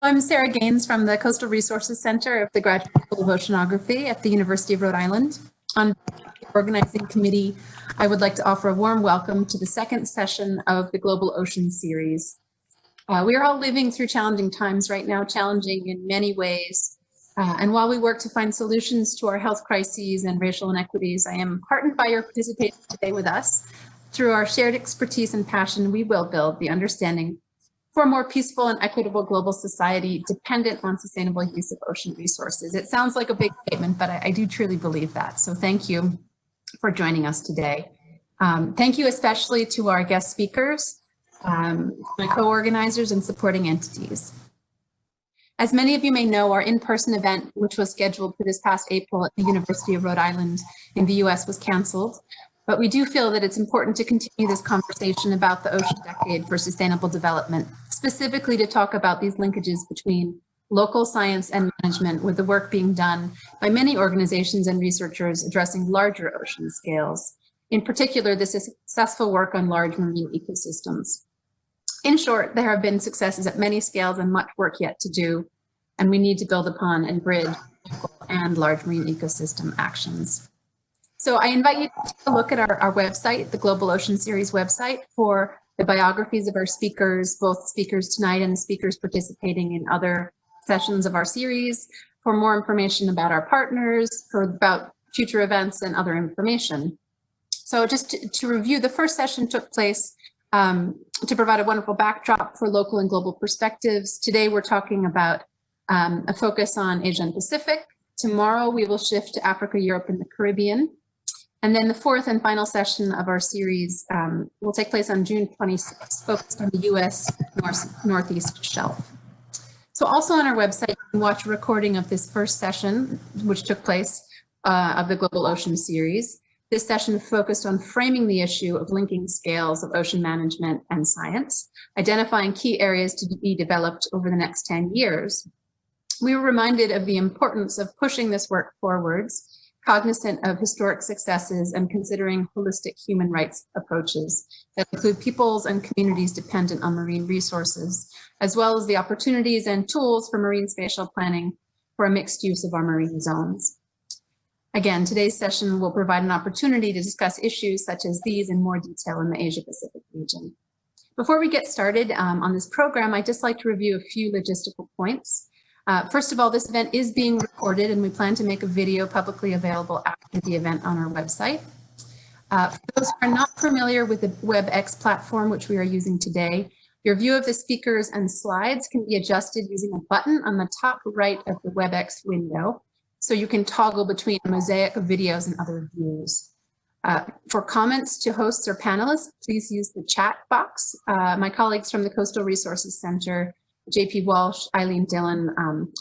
I'm Sarah Gaines from the Coastal Resources Center of the Graduate School of Oceanography at the University of Rhode Island. On the organizing committee, I would like to offer a warm welcome to the second session of the Global Ocean Series. We are all living through challenging times right now, challenging in many ways. And while we work to find solutions to our health crises and racial inequities, I am heartened by your participation today with us. Through our shared expertise and passion, we will build the understanding for a more peaceful and equitable global society dependent on sustainable use of ocean resources. It sounds like a big statement, but I do truly believe that. So thank you for joining us today. Thank you especially to our guest speakers, my co-organizers and supporting entities. As many of you may know, our in-person event, which was scheduled for this past April at the University of Rhode Island in the US, was canceled. But we do feel that it's important to continue this conversation about the Ocean Decade for Sustainable Development, specifically to talk about these linkages between local science and management with the work being done by many organizations and researchers addressing larger ocean scales. In particular, this is successful work on large marine ecosystems. In short, there have been successes at many scales and much work yet to do, and we need to build upon and bridge local and large marine ecosystem actions. So I invite you to take a look at our website, the Global Ocean Series website, for the biographies of our speakers, both speakers tonight and speakers participating in other sessions of our series, for more information about our partners, about future events and other information. So just to review, the first session took place to provide a wonderful backdrop for local and global perspectives. Today we're talking about a focus on Asia and Pacific. Tomorrow we will shift to Africa, Europe, and the Caribbean. And then the fourth and final session of our series will take place on June 26th, focused on the US Northeast Shelf. So also on our website, you can watch a recording of this first session, which took place of the Global Ocean Series. This session focused on framing the issue of linking scales of ocean management and science, identifying key areas to be developed over the next 10 years. We were reminded of the importance of pushing this work forwards, cognizant of historic successes and considering holistic human rights approaches that include peoples and communities dependent on marine resources, as well as the opportunities and tools for marine spatial planning for a mixed use of our marine zones. Again, today's session will provide an opportunity to discuss issues such as these in more detail in the Asia Pacific region. Before we get started on this program, I'd just like to review a few logistical points. First of all, this event is being recorded and we plan to make a video publicly available after the event on our website. For those who are not familiar with the WebEx platform, which we are using today, your view of the speakers and slides can be adjusted using a button on the top right of the WebEx window, so you can toggle between a mosaic of videos and other views. For comments to hosts or panelists, please use the chat box. My colleagues from the Coastal Resources Center, JP Walsh, Eileen Dillon,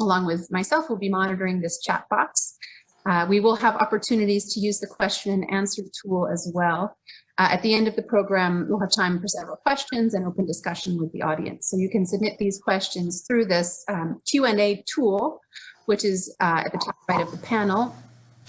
along with myself, will be monitoring this chat box. We will have opportunities to use the question and answer tool as well. At the end of the program, we'll have time for several questions and open discussion with the audience. So you can submit these questions through this Q&A tool, which is at the top right of the panel.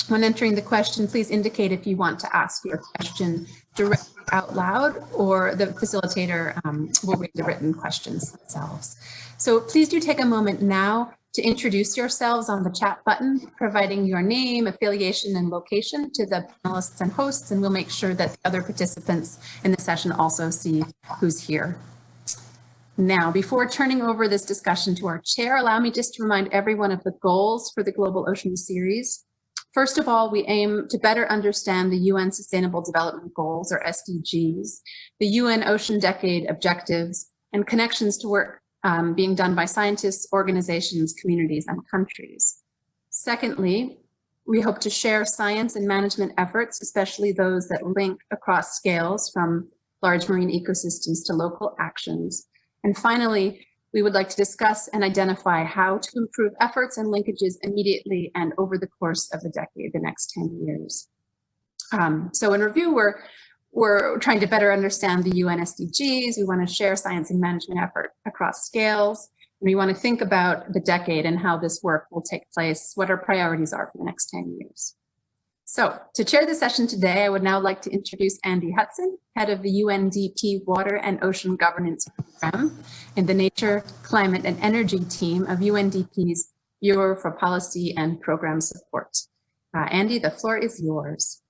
When entering the question, please indicate if you want to ask your question directly out loud, or the facilitator will read the written questions themselves. So please do take a moment now to introduce yourselves on the chat button, providing your name, affiliation, and location to the panelists and hosts, and we'll make sure that the other participants in the session also see who's here. Now, before turning over this discussion to our chair, allow me just to remind everyone of the goals for the Global Ocean Series. First of all, we aim to better understand the UN Sustainable Development Goals, or SDGs, the UN Ocean Decade objectives, and connections to work being done by scientists, organizations, communities, and countries. Secondly, we hope to share science and management efforts, especially those that link across scales from large marine ecosystems to local actions. And finally, we would like to discuss and identify how to improve efforts and linkages immediately and over the course of the decade, the next 10 years. So in review, we're trying to better understand the UN SDGs. We want to share science and management effort across scales. And we want to think about the decade and how this work will take place, what our priorities are for the next 10 years. So to chair the session today, I would now like to introduce Andy Hudson, head of the UNDP Water and Ocean Governance Program in the Nature, Climate and Energy team of UNDP's Bureau for Policy and Program Support. Andy, the floor is yours.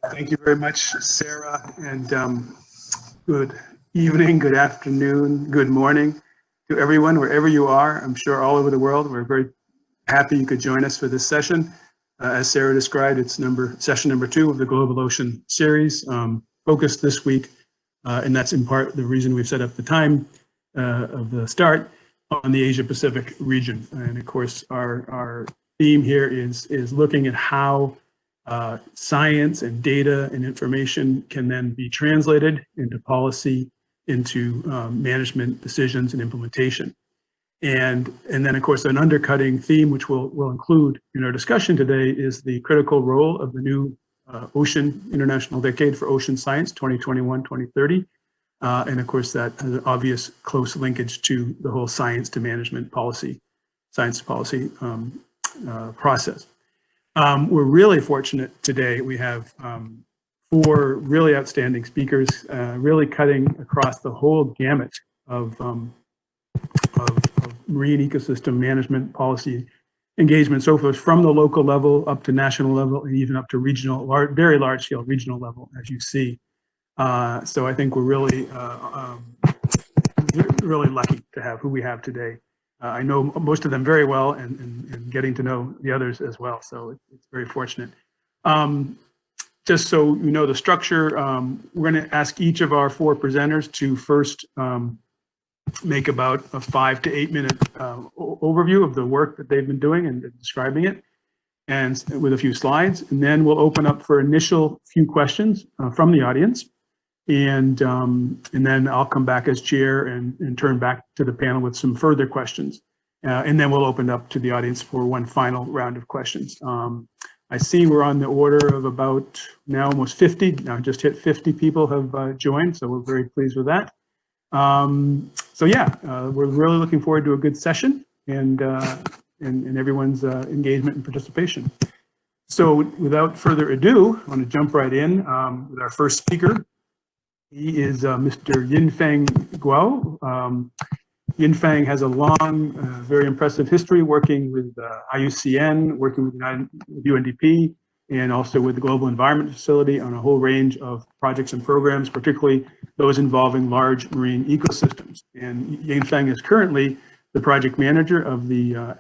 Thank you very much, Sarah, and good evening, good afternoon, good morning to everyone, wherever you are. I'm sure all over the world. We're very happy you could join us for this session. As Sarah described, it's session number 2 of the Global Ocean series, focused this week, and that's in part the reason we've set up the time of the start on the Asia Pacific region. And of course, our theme here is looking at how science and data and information can then be translated into policy, into management decisions and implementation. And then, of course, an undercutting theme, which we'll include in our discussion today, is the critical role of the new Ocean International Decade for Ocean Science, 2021-2030. And of course, that has an obvious close linkage to the whole science to management policy, science policy process. We're really fortunate today. We have 4 really outstanding speakers, really cutting across the whole gamut of marine ecosystem management policy engagement, so forth, from the local level up to national level and even up to regional, very large scale regional level, as you see. So I think we're really, really lucky to have who we have today. I know most of them very well, and getting to know the others as well. So it's very fortunate. Just so you know the structure, we're going to ask each of our 4 presenters to first make about a 5 to 8 minute overview of the work that they've been doing and describing it, and with a few slides. And then we'll open up for initial few questions from the audience. And then I'll come back as chair and turn back to the panel with some further questions. And then we'll open up to the audience for one final round of questions. I see we're on the order of about now almost 50, now just hit 50 people have joined, so we're very pleased with that. So yeah, we're really looking forward to a good session and everyone's engagement and participation. So without further ado, I want to jump right in with our first speaker. He is Mr. Yinfeng Guo. Yinfeng has a long, very impressive history working with IUCN, working with UNDP, and also with the Global Environment Facility on a whole range of projects and programs, particularly those involving large marine ecosystems. And Yinfeng is currently the project manager of the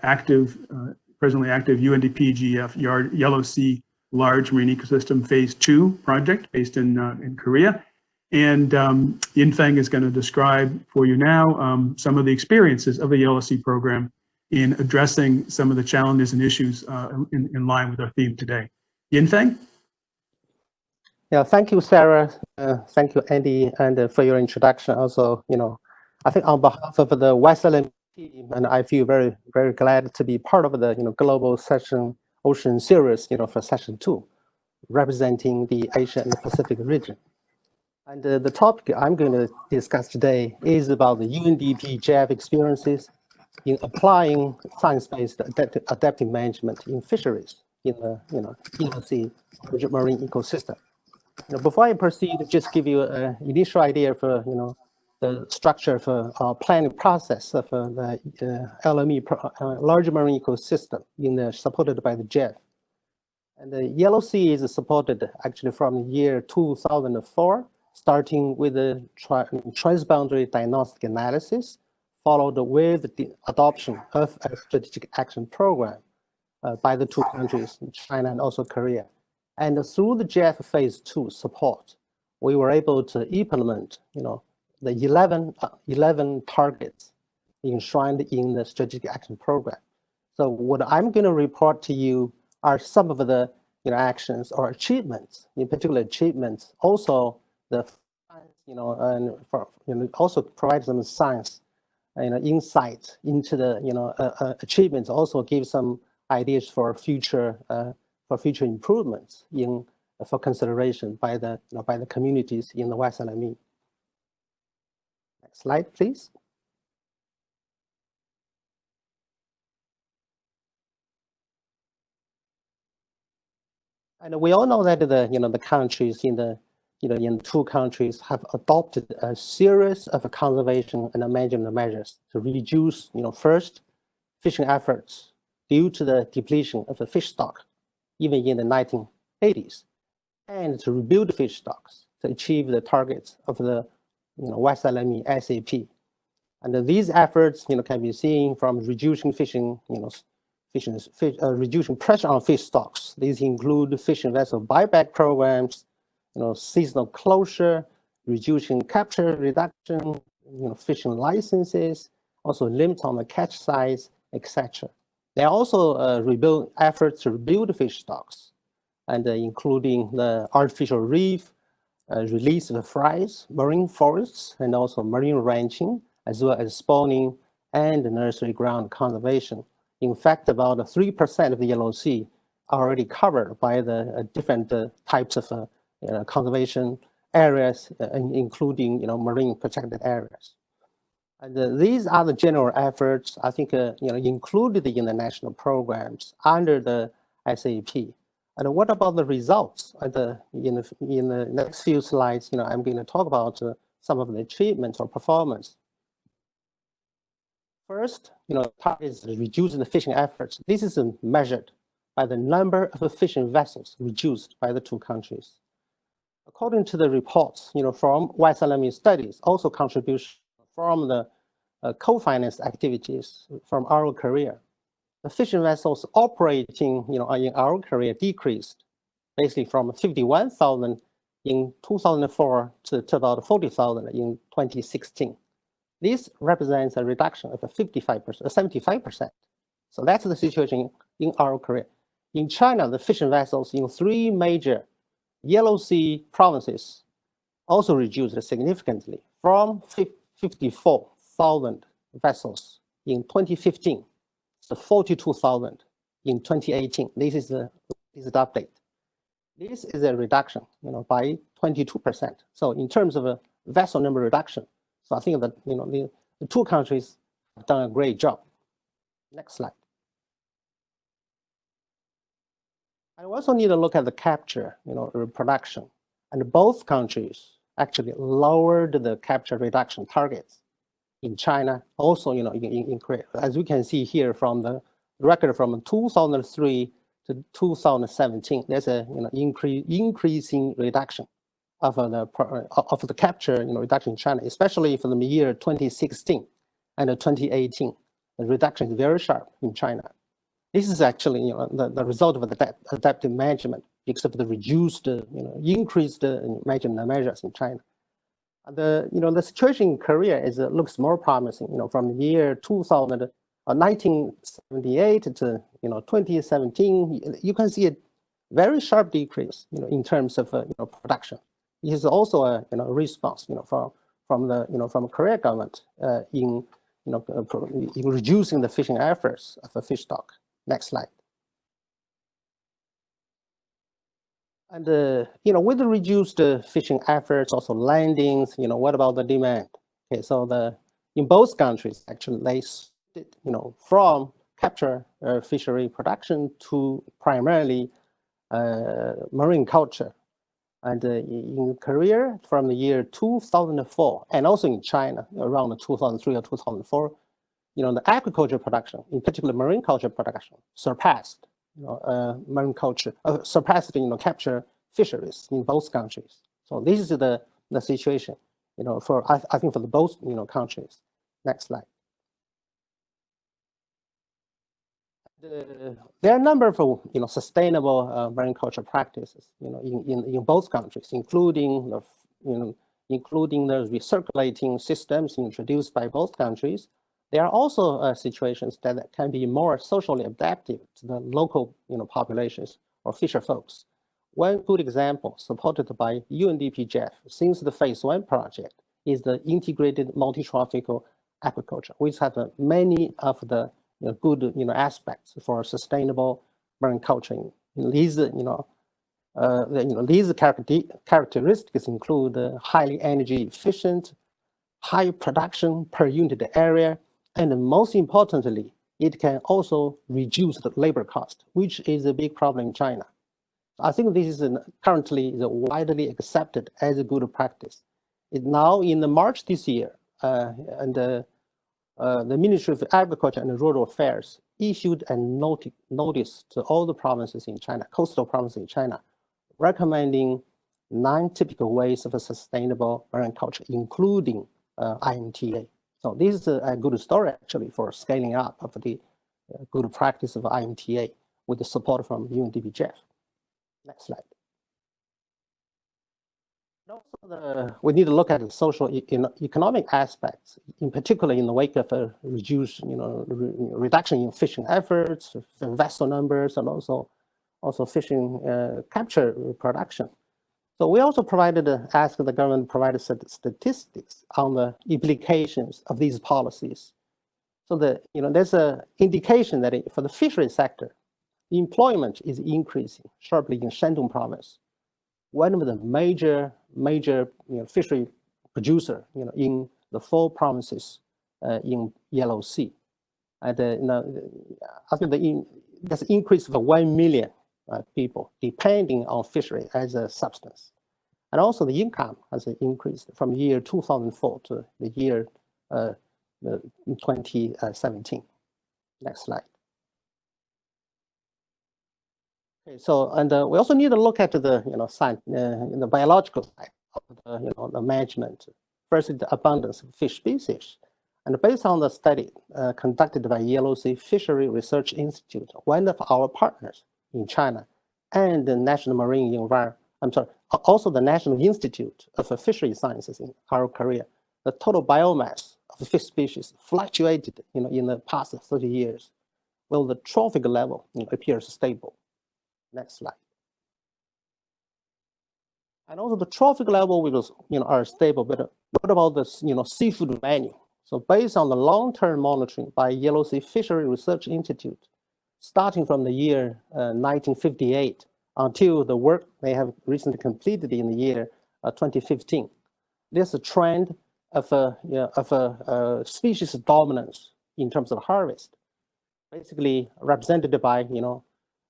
presently active UNDP GF Yellow Sea Large Marine Ecosystem Phase 2 project based in Korea. And Yinfeng is going to describe for you now some of the experiences of the Yellow Sea program in addressing some of the challenges and issues in line with our theme today. Yinfeng? Yeah, thank you, Sarah. Thank you, Andy, and for your introduction. Also, I think on behalf of the West LME team, and I feel very, very glad to be part of the Global Ocean series, for session 2, representing the Asia and the Pacific region. And the topic I'm going to discuss today is about the UNDP GF experiences in applying science-based adaptive management in fisheries in the Yellow Sea marine ecosystem. Before I proceed, just give you an initial idea for the structure for our planning process of the LME large marine ecosystem supported by the GF. And the Yellow Sea is supported actually from the year 2004. Starting with the transboundary diagnostic analysis, followed with the adoption of a strategic action program by the 2 countries, China and also Korea. And through the GF Phase 2 support, we were able to implement, the 11 targets enshrined in the strategic action program. So what I'm going to report to you are some of the actions or achievements, in particular achievements, also the and also provide some science insight into the achievements, also give some ideas for future improvements for consideration by the communities in the West LME. Next slide, please. And we all know that the countries in the two countries have adopted a series of conservation and management measures to reduce, first, fishing efforts due to the depletion of the fish stock, even in the 1980s, and to rebuild fish stocks to achieve the targets of the West LME SAP. And these efforts can be seen from reducing fishing, reducing pressure on fish stocks. These include fishing vessel buyback programs, seasonal closure, reducing capture reduction, fishing licenses, also limit on the catch size, etc. There are also rebuild efforts to rebuild fish stocks, and including the artificial reef, release of fries, marine forests, and also marine ranching, as well as spawning and nursery ground conservation. In fact, about 3% of the Yellow Sea are already covered by the different types of conservation areas, including marine protected areas. And these are the general efforts, I think, included in the national programs under the SAP. And what about the results? In the next few slides, I'm going to talk about some of the achievements or performance. First, targets reducing the fishing efforts. This is measured by the number of fishing vessels reduced by the two countries. According to the reports, from West LME studies, also contribution from the co-financed activities from our Korea, the fishing vessels operating, in our Korea decreased, basically from 51,000 in 2004 to about 40,000 in 2016. This represents a reduction of 75%. So that's the situation in our Korea. In China, the fishing vessels in 3 major Yellow Sea provinces also reduced significantly from 54,000 vessels in 2015 to 42,000 in 2018. This is the update. This is a reduction, by 22%. So in terms of a vessel number reduction, so I think that the two countries have done a great job. Next slide. I also need to look at the capture, production, and both countries actually lowered the capture reduction targets. In China, also, in Korea, as we can see here from the record from 2003 to 2017, there's a increasing reduction of the capture reduction in China, especially for the year 2016 and 2018. The reduction is very sharp in China. This is actually the result of the adaptive management because of the reduced, increased management measures in China. The situation in Korea looks more promising. From the year 1978 to 2017, you can see a very sharp decrease, in terms of production. It is also a response, from the Korea government in reducing the fishing efforts of the fish stock. Next slide. And with the reduced fishing efforts, also landings, what about the demand? Okay, so in both countries, actually, they from capture fishery production to primarily marine culture. And in Korea, from the year 2004, and also in China, around 2003 or 2004, the aquaculture production, in particular marine culture production, surpassed marine culture, surpassed capture fisheries in both countries. So this is the situation, for I think for the both countries. Next slide. There are a number of sustainable marine culture practices in both countries, including the recirculating systems introduced by both countries. There are also situations that can be more socially adaptive to the local populations or fisher folks. One good example, supported by UNDP JEF since the Phase 1 project, is the integrated multi-trophic aquaculture, which has many of the good aspects for sustainable marine culture. These these characteristics include highly energy efficient, high production per unit area, and most importantly, it can also reduce the labor cost, which is a big problem in China. I think this is currently is widely accepted as a good practice. It now in the March this year, and the Ministry of Agriculture and Rural Affairs issued a notice to all the provinces in China, coastal provinces in China, recommending 9 typical ways of a sustainable marine culture, including IMTA. So this is a good story actually for scaling up of the good practice of IMTA with the support from UNDP Jeff. Next slide. Also we need to look at the social economic aspects, in particular in the wake of a reduction in fishing efforts, vessel numbers, and also fishing capture production. So we also asked the government to provide statistics on the implications of these policies. So there's an indication that for the fishery sector, the employment is increasing sharply in Shandong province, one of the major fishery producer in the 4 provinces in Yellow Sea. And I think there's an increase of 1 million people depending on fishery as a substance. And also the income has increased from the year 2004 to the year 2017. Next slide. Okay, so we also need to look at the biological side of the management. First, the abundance of fish species, and based on the study conducted by Yellow Sea Fishery Research Institute, one of our partners in China, and the National Marine Environment, also the National Institute of Fishery Sciences in Korea, the total biomass of fish species fluctuated in the past 30 years, while the trophic level appears stable. Next slide. And also the trophic level are stable, but what about the seafood menu? So based on the long-term monitoring by Yellow Sea Fishery Research Institute, starting from the year 1958 until the work they have recently completed in the year 2015, there's a trend of species dominance in terms of harvest, basically represented by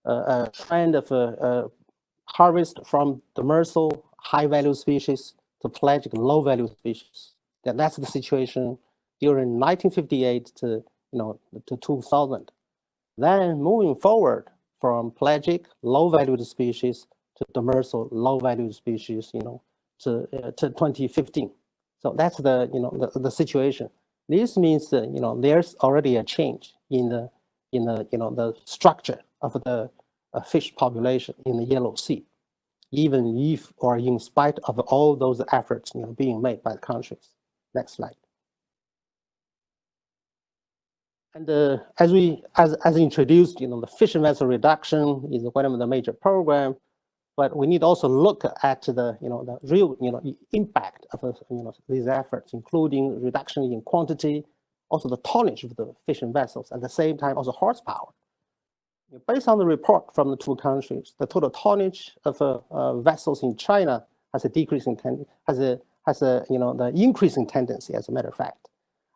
a trend of harvest from demersal high-value species to pelagic low-value species. That's the situation during 1958 to 2000. Then moving forward from pelagic low-valued species to demersal low-valued species, to 2015. So that's the situation. This means that there's already a change in the structure of the fish population in the Yellow Sea, even if or in spite of all those efforts being made by the countries. Next slide. And as introduced, the fishing vessel reduction is one of the major programs, but we need to also look at the the real impact of these efforts, including reduction in quantity, also the tonnage of the fishing vessels, at the same time also horsepower. Based on the report from the 2 countries, the total tonnage of vessels in China has a decreasing the increasing tendency, as a matter of fact,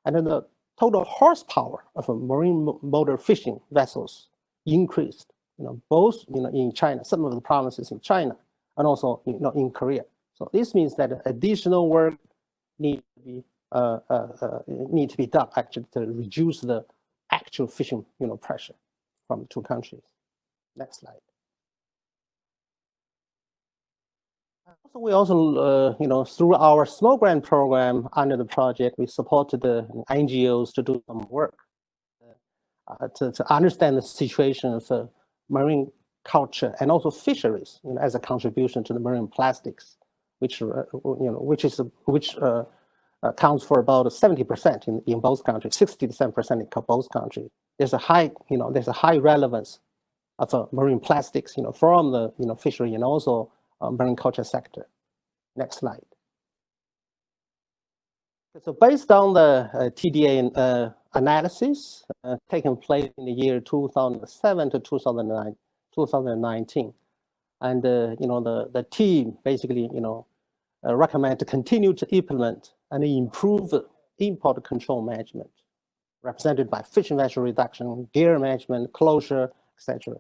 and then the total horsepower of marine motor fishing vessels increased, both in China, some of the provinces in China, and also in Korea. So this means that additional work need to be done actually to reduce the actual fishing pressure from the 2 countries. Next slide. We also, through our small grant program under the project, we supported the NGOs to do some work to understand the situation of marine culture and also fisheries, as a contribution to the marine plastics, which accounts for about 70% in both countries, 60 to 7% in both countries. There's a high relevance of marine plastics, from the fishery and also marine culture sector. Next slide. So based on the TDA analysis taking place in the year 2007 to 2019, and the team basically recommend to continue to implement and improve import control management, represented by fishing vessel reduction, gear management, closure, etc.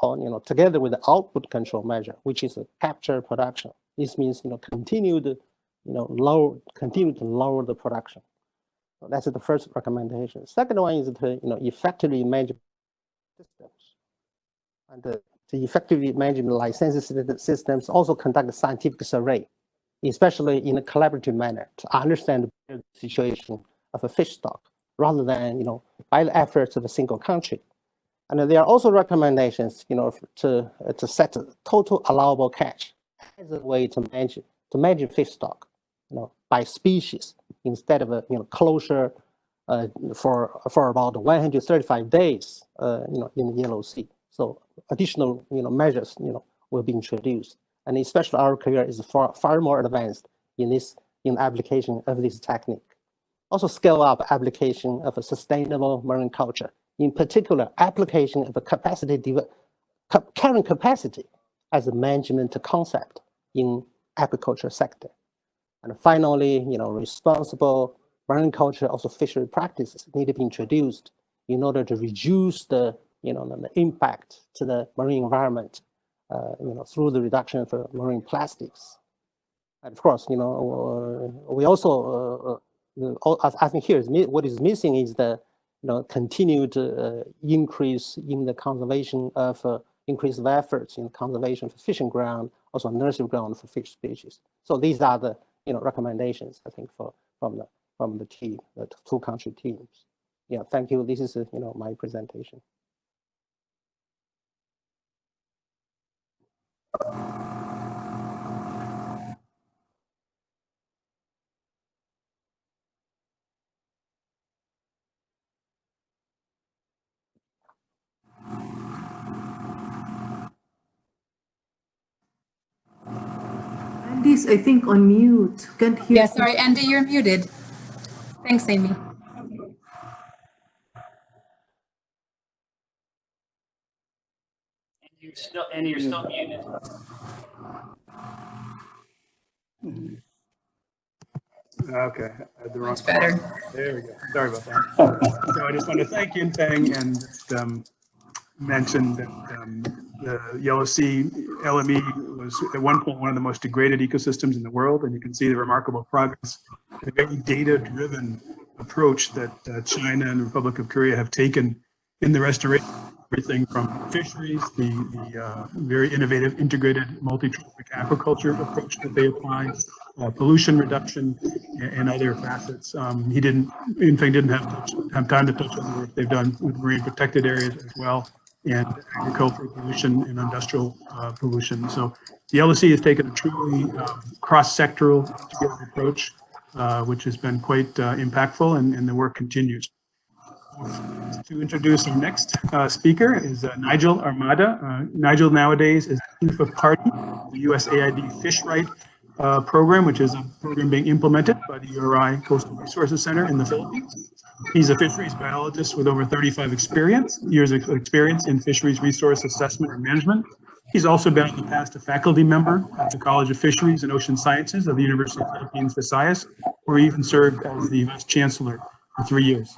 or together with the output control measure, which is a capture production. This means continue to lower the production. So that's the first recommendation. Second one is to effectively manage systems, and to effectively manage licensing systems. Also conduct scientific survey, especially in a collaborative manner, to understand the situation of a fish stock, rather than by the efforts of a single country. And there are also recommendations, to set a total allowable catch as a way to manage fish stock, by species, instead of a closure for about 135 days, in the Yellow Sea. So additional measures will be introduced, and especially our career is far more advanced in application of this technique. Also scale up application of a sustainable marine culture, in particular application of a carrying capacity as a management concept in aquaculture sector. And finally, responsible marine culture, also fishery practices need to be introduced in order to reduce the impact to the marine environment, through the reduction of marine plastics. And of course, we also, I think here what is missing is the continued increase in the conservation of increase of efforts in conservation for fishing ground, also nursery ground for fish species. So these are the recommendations, I think, from the team, the two country teams. Yeah, thank you. This is my presentation. Andy's, I think, on mute. Can't hear. Yeah, sorry, Andy, you're muted. Thanks, Amy. Andy, you're still muted. Okay, I had the wrong. Much better. There we go. Sorry about that. So I just want to thank Yinfeng and mention that the Yellow Sea LME was at one point one of the most degraded ecosystems in the world, and you can see the remarkable progress, the very data-driven approach that China and the Republic of Korea have taken in the restoration. Everything from fisheries, the very innovative integrated multi-trophic aquaculture approach that they apply, pollution reduction, and other facets. Yinfeng didn't have time to touch on the work they've done with marine protected areas as well, and agricultural pollution and industrial pollution. So the LSE has taken a truly cross-sectoral integrated approach, which has been quite impactful, and the work continues. To introduce our next speaker is Nigel Armada. Nigel nowadays is chief of party, the USAID Fish Right program, which is a program being implemented by the URI Coastal Resources Center in the Philippines. He's a fisheries biologist with over 35 years of experience in fisheries resource assessment and management. He's also been in the past a faculty member at the College of Fisheries and Ocean Sciences of the University of the Philippines, Visayas, where he even served as the Vice Chancellor for 3 years.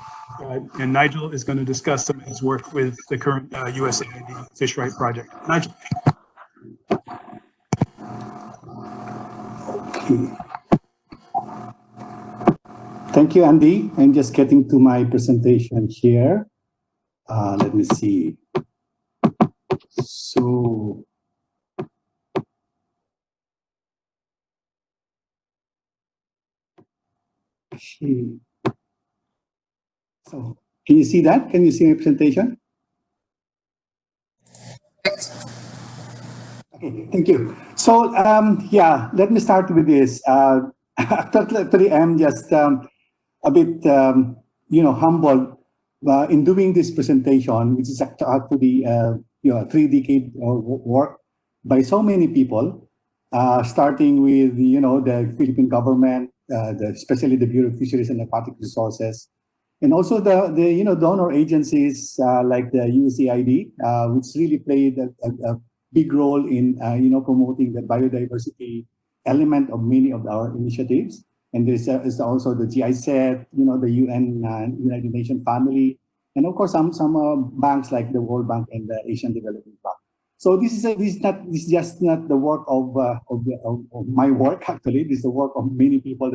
And Nigel is going to discuss some of his work with the current USAID Fish Right project. Nigel. Okay. Thank you, Andy. I'm just getting to my presentation here. Let me see. So, okay. So, can you see that? Can you see my presentation? Okay, thank you. So, yeah, let me start with this. Actually, I'm just a bit, humbled in doing this presentation, which is actually, 3-decade work by so many people, starting with, the Philippine government, especially the Bureau of Fisheries and Aquatic Resources, and also the donor agencies like the USAID, which really played a big role in, promoting the biodiversity element of many of our initiatives. And there's also the GIZ, the UN, United Nations family, and of course some banks like the World Bank and the Asian Development Bank. So this is just not the work of my work. Actually, this is the work of many people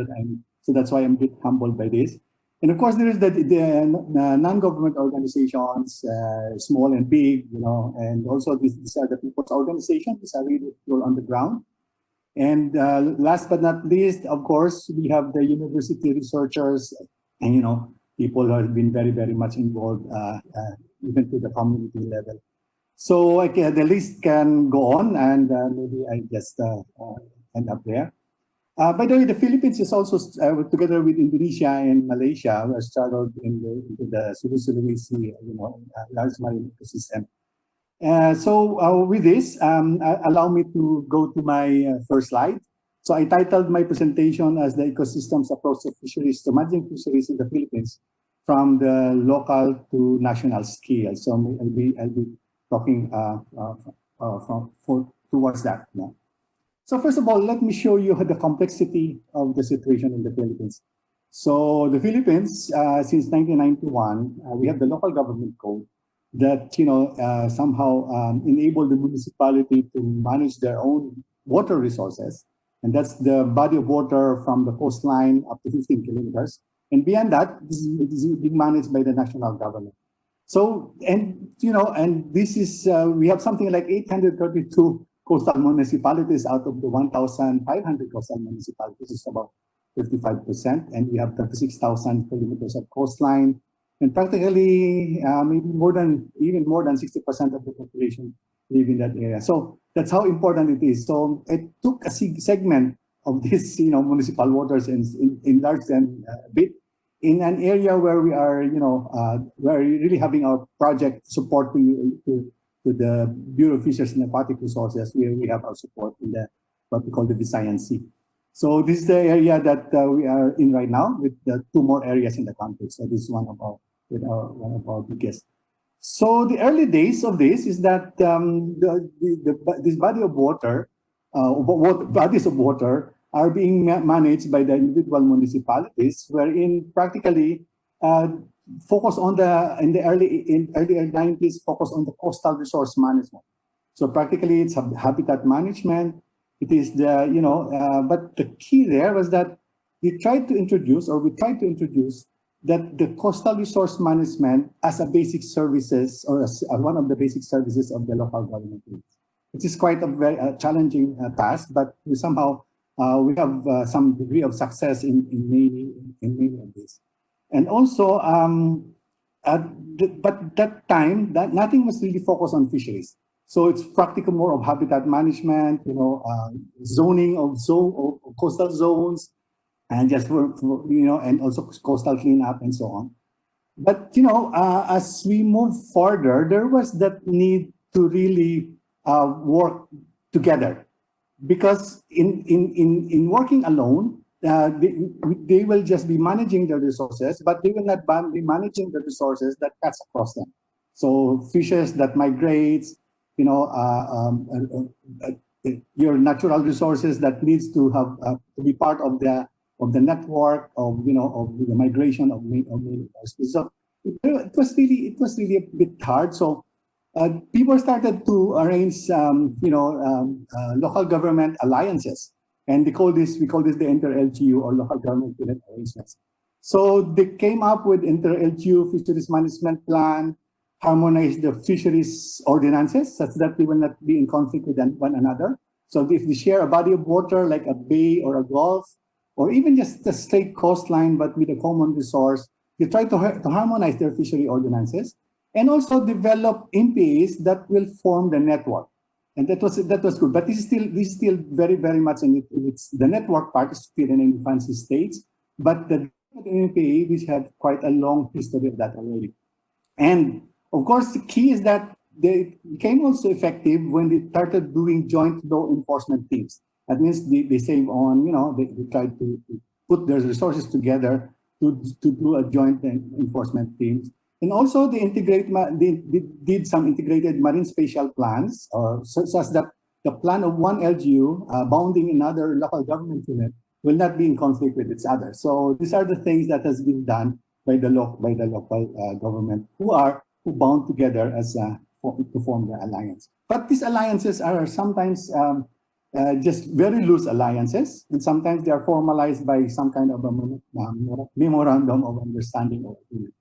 so that's why I'm a bit humbled by this. And of course, there is the non-government organizations, small and big, and also these are the people's organizations. These are really people on the ground. And last but not least, of course, we have the university researchers and, people who have been very, very much involved, even to the community level. So the list can go on, and maybe I just end up there. By the way, the Philippines is also, together with Indonesia and Malaysia, we are struggled into the Sulawesi, large marine ecosystem. So with this, allow me to go to my first slide. So I titled my presentation as the ecosystems approach to fisheries, to managing fisheries in the Philippines from the local to national scale. So I'll be talking towards that now. So first of all, let me show you the complexity of the situation in the Philippines. So the Philippines, since 1991, we have the local government code that somehow enable the municipality to manage their own water resources, and that's the body of water from the coastline up to 15 kilometers, and beyond that, this is being managed by the national government. So and this is we have something like 832 coastal municipalities out of the 1,500 coastal municipalities. It's about 55%, and we have 36,000 kilometers of coastline. And practically, maybe even more than 60% of the population live in that area. So that's how important it is. So it took a segment of this, municipal waters and enlarged them a bit in an area where we are, we're really having our project support to the Bureau of Fisheries and Aquatic Resources, where we have our support in what we call the Visayan Sea. So this is the area that we are in right now, with the two more areas in the country. So this is one of our biggest. So the early days of this is that this body of water, bodies of water are being managed by the individual municipalities, wherein practically focus on in the early 90s, focus on the coastal resource management. So practically it's habitat management. It is but the key there was that we tried to introduce that the coastal resource management as a basic services, or as one of the basic services of the local government. It is quite a very challenging task, but we somehow we have some degree of success in many of this. And also, but that time, that nothing was really focused on fisheries. So it's practically more of habitat management, zoning of coastal zones, and just and also coastal cleanup and so on. But as we move further, there was that need to really work together, because in working alone, they will just be managing the resources, but they will not be managing the resources that cuts across them. So fishes that migrates, your natural resources that needs to have to be part of the network of the migration of many species. So it was really a bit hard. So people started to arrange local government alliances, and we call this the inter-LGU, or local government unit arrangements. So they came up with inter-LGU fisheries management plan, harmonized the fisheries ordinances such that they will not be in conflict with one another. So if they share a body of water like a bay or a gulf, or even just a straight coastline but with a common resource, they try to harmonize their fishery ordinances, and also develop MPAs that will form the network. And that was good. But this is still very, very much the network part is still in infancy stage, but the MPA, which have quite a long history of that already. And of course, the key is that they became also effective when they started doing joint law enforcement teams. That means they save on, they try to put their resources together to do a joint enforcement teams. And also they did some integrated marine spatial plans, such that the plan of one LGU bounding another local government unit will not be in conflict with each other. So these are the things that has been done by the local government who bound together as to form the alliance. But these alliances are sometimes just very loose alliances, and sometimes they are formalized by some kind of a memorandum of understanding or agreement.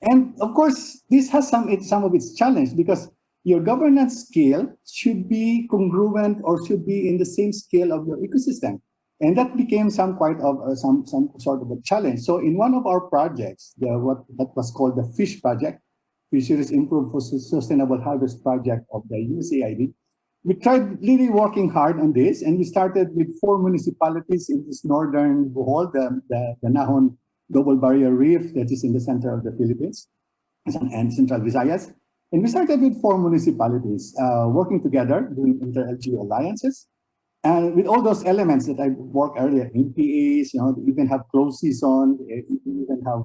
And of course, this has some of its challenge, because your governance scale should be congruent or should be in the same scale of your ecosystem. And that became some sort of a challenge. So in one of our projects, that was called the FISH project, Fisheries Improved for Sustainable Harvest project of the USAID, we tried really working hard on this, and we started with 4 municipalities in this northern Bohol, the Nahon Double Barrier Reef that is in the center of the Philippines and Central Visayas. And we started with 4 municipalities working together, doing inter-LGU alliances. And with all those elements that I worked earlier, NPAs, they even have closed season, they even have,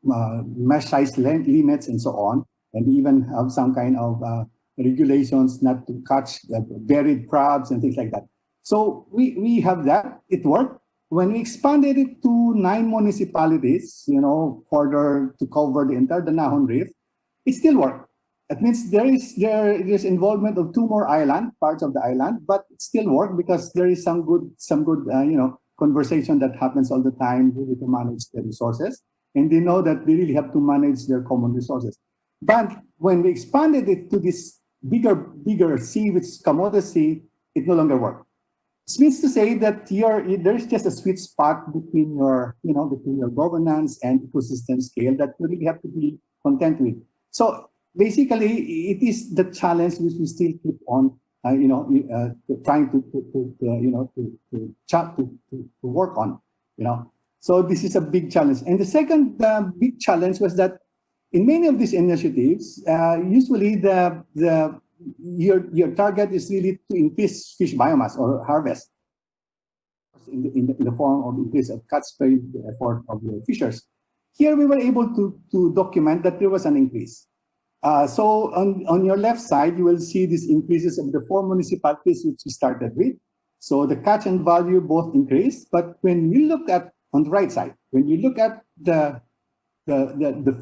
mesh size limits and so on. And we even have some kind of regulations not to catch buried crabs and things like that. So we have that, it worked. When we expanded it to 9 municipalities, further to cover the entire Nahon Reef, it still worked. That means there is involvement of 2 more parts of the island, but it still works because there is some good conversation that happens all the time really to manage the resources, and they know that they really have to manage their common resources. But when we expanded it to this bigger sea, which is Camotes Sea, it no longer works. It means to say that there's just a sweet spot between your governance and ecosystem scale that you really have to be content with. So basically, it is the challenge which we still keep on, trying to work on, So this is a big challenge. And the second big challenge was that in many of these initiatives, usually your target is really to increase fish biomass or harvest in the form of increase of catch by the effort of your fishers. Here we were able to document that there was an increase. So on your left side, you will see these increases of the 4 municipalities which we started with. So the catch and value both increased, but when you look at on the right side, when you look at the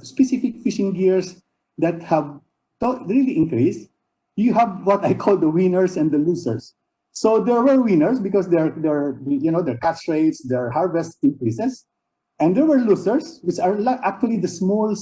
specific fishing gears that have really increased, you have what I call the winners and the losers. So there were winners because their catch rates, their harvest increases. And there were losers, which are actually the small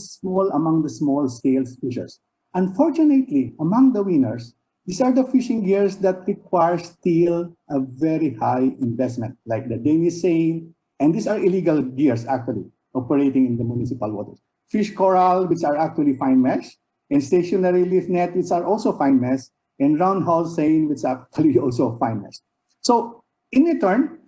among the small scale fishers. Unfortunately, among the winners, these are the fishing gears that require still a very high investment, like the Danish seine, and these are illegal gears actually operating in the municipal waters. Fish coral, which are actually fine mesh, and stationary leaf net, which are also fine mesh, and round hull seine, which are actually also fine mesh. So in return,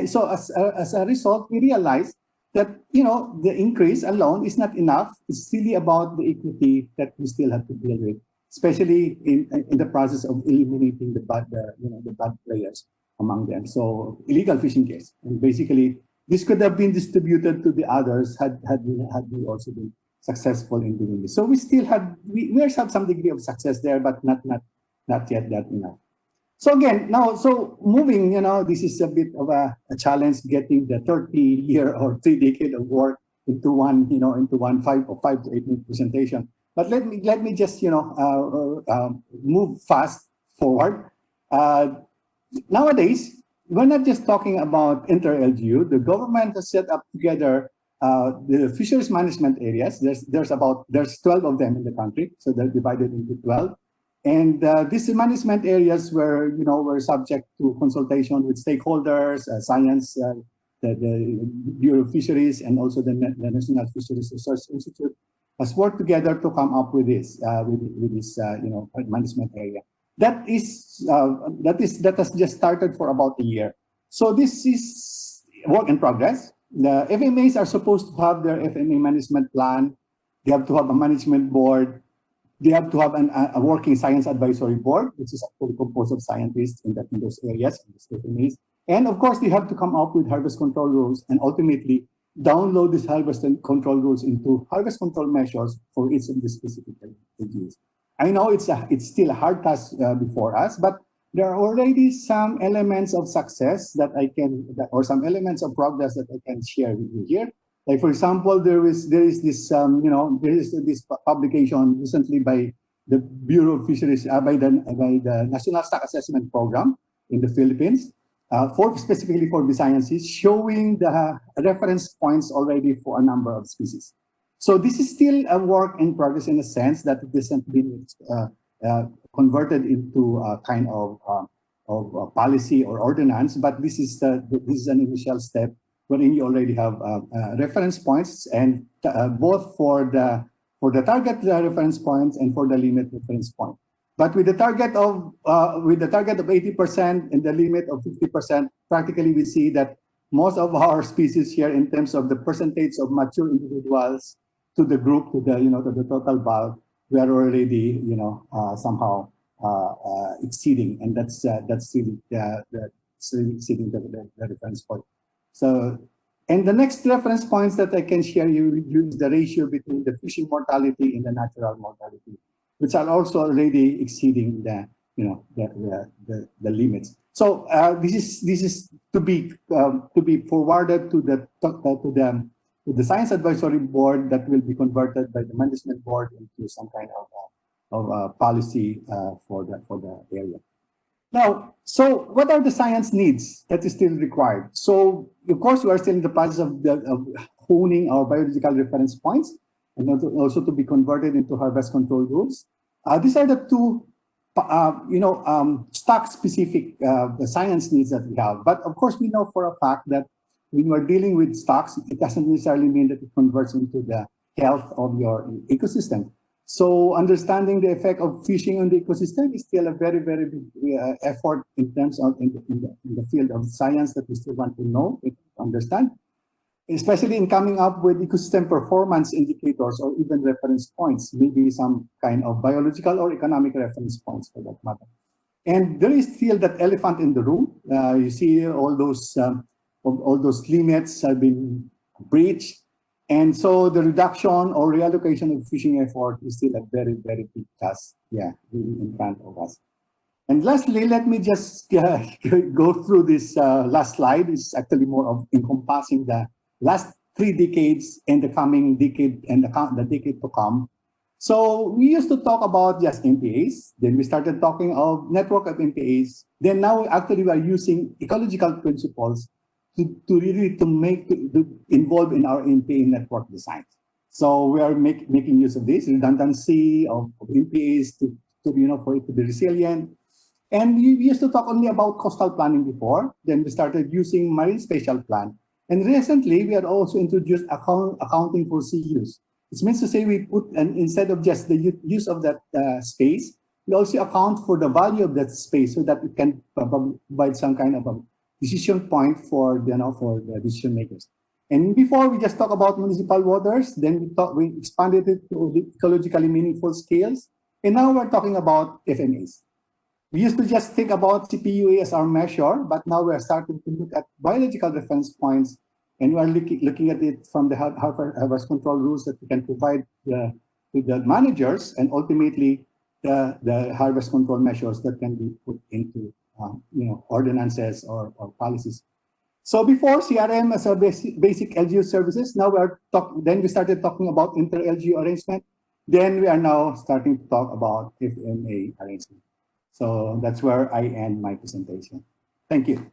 so as a result, we realized that the increase alone is not enough. It's really about the equity that we still have to deal with, especially in the process of eliminating the bad players among them. So illegal fishing gears, and basically this could have been distributed to the others had we also been successful in doing this. So we still have some degree of success there, but not yet that enough. So again, so moving, this is a bit of a challenge getting the 30-year or 3-decade of work into one 5 to 8 minute presentation. But let me just move fast forward. Nowadays, we're not just talking about inter-LGU. The government has set up together the fisheries management areas. There's 12 of them in the country, so they're divided into 12. And these management areas were subject to consultation with stakeholders, science, the Bureau of Fisheries, and also the National Fisheries Research Institute has worked together to come up with this management area. That has just started for about a year. So this is work in progress. The FMAs are supposed to have their FMA management plan. They have to have a management board. They have to have a working science advisory board, which is actually composed of scientists in those areas, in the FMAs. And of course, they have to come up with harvest control rules and ultimately download these harvest control rules into harvest control measures for each of the specific LGUs. I know it's still a hard task before us, but there are already some elements of success or some elements of progress that I can share with you here. Like for example, there is this this publication recently by the Bureau of Fisheries by the National Stock Assessment Program in the Philippines, specifically for Visayas, showing the reference points already for a number of species. So this is still a work in progress in a sense that it hasn't been converted into a kind of policy or ordinance, but this is an initial step wherein you already have reference points, and both for the target reference points and for the limit reference point. But with the target of 80% and the limit of 50%, practically we see that most of our species here, in terms of the percentage of mature individuals to the group, to the total bulk, we are already somehow exceeding, and that's really exceeding the reference point. So, and the next reference points that I can share you use the ratio between the fishing mortality and the natural mortality, which are also already exceeding the limits. So this is to be forwarded to the Science Advisory Board that will be converted by the Management Board into some kind of policy for the area. Now, so what are the science needs that is still required? So, of course, we are still in the process of honing our biological reference points, and also to be converted into harvest control rules. These are the two, stock-specific science needs that we have. But of course, we know for a fact that when you are dealing with stocks, it doesn't necessarily mean that it converts into the health of your ecosystem. So understanding the effect of fishing on the ecosystem is still a very, very big effort in terms of in the field of science that we still want to know, to understand, especially in coming up with ecosystem performance indicators or even reference points, maybe some kind of biological or economic reference points for that matter. And there is still that elephant in the room. You see all those limits have been breached. And so the reduction or reallocation of fishing effort is still a very, very big task, really in front of us. And lastly, let me just go through this last slide. It's actually more of encompassing the last 3 decades and the coming decade and the decade to come. So we used to talk about just MPAs. Then we started talking of network of MPAs. Then now actually we are using ecological principles to involve in our MPA network design. So we are making use of this redundancy of MPAs for it to be resilient. And we used to talk only about coastal planning before. Then we started using marine spatial plan. And recently we had also introduced accounting for sea use. It means to say we put, and instead of just the use of that space, we also account for the value of that space so that it can provide some kind of a decision point for the decision makers. And before we just talk about municipal waters, then we expanded it to ecologically meaningful scales, and now we're talking about FMAs. We used to just think about CPUA as our measure, but now we're starting to look at biological reference points, and we're looking at it from the harvest control rules that we can provide to the managers, and ultimately the harvest control measures that can be put into ordinances or policies. So before CRM as a basic LGU services, now then we started talking about inter-LGU arrangement. Then we are now starting to talk about FMA arrangement. So that's where I end my presentation. Thank you.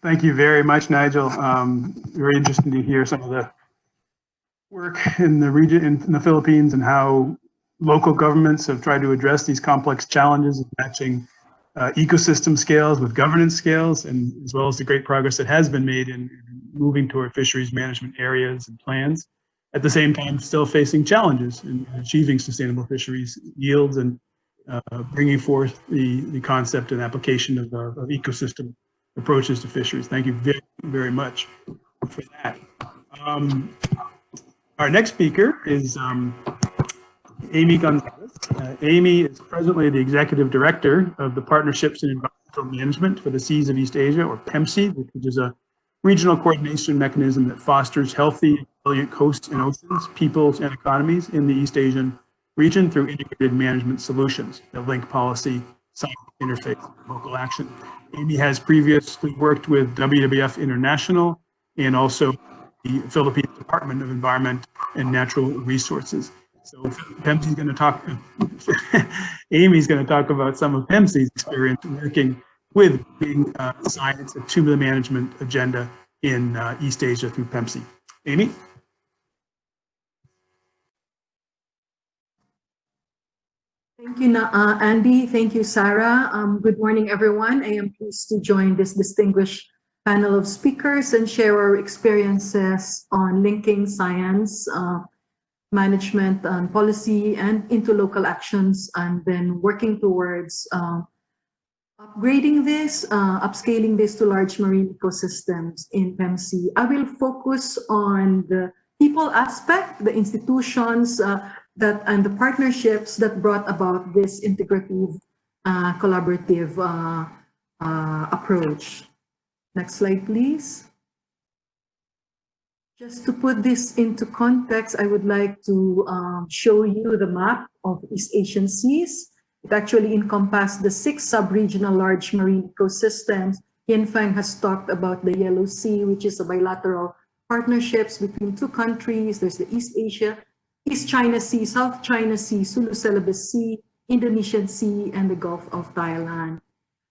Thank you very much, Nigel. Very interesting to hear some of the work in the region, in the Philippines, and how local governments have tried to address these complex challenges of matching ecosystem scales with governance scales, and as well as the great progress that has been made in moving toward fisheries management areas and plans. At the same time, still facing challenges in achieving sustainable fisheries yields and bringing forth the concept and application of ecosystem approaches to fisheries. Thank you very, very much for that. Our next speaker is Amy Gonzalez. Amy is presently the Executive Director of the Partnerships in Environmental Management for the Seas of East Asia, or PEMSE, which is a regional coordination mechanism that fosters healthy, resilient coasts and oceans, peoples, and economies in the East Asian region through integrated management solutions that link policy, science, interface, and local action. Amy has previously worked with WWF International and also the Philippines Department of Environment and Natural Resources. So PEMC's going to talk, Amy's going to talk about some of PEMC's experience working with bringing science to the management agenda in East Asia through PEMC. Amy? Thank you, Andy. Thank you, Sarah. Good morning, everyone. I am pleased to join this distinguished panel of speakers and share our experiences on linking science, management and policy and into local actions, and then working towards upgrading this, upscaling this to large marine ecosystems in PEMC. I will focus on the people aspect, the institutions and the partnerships that brought about this integrative, collaborative approach. Next slide, please. Just to put this into context, I would like to show you the map of East Asian seas. It actually encompasses the 6 sub-regional large marine ecosystems. Yinfeng has talked about the Yellow Sea, which is a bilateral partnerships between 2 countries. There's the East China Sea, South China Sea, Sulu Celebes Sea, Indonesian Sea, and the Gulf of Thailand.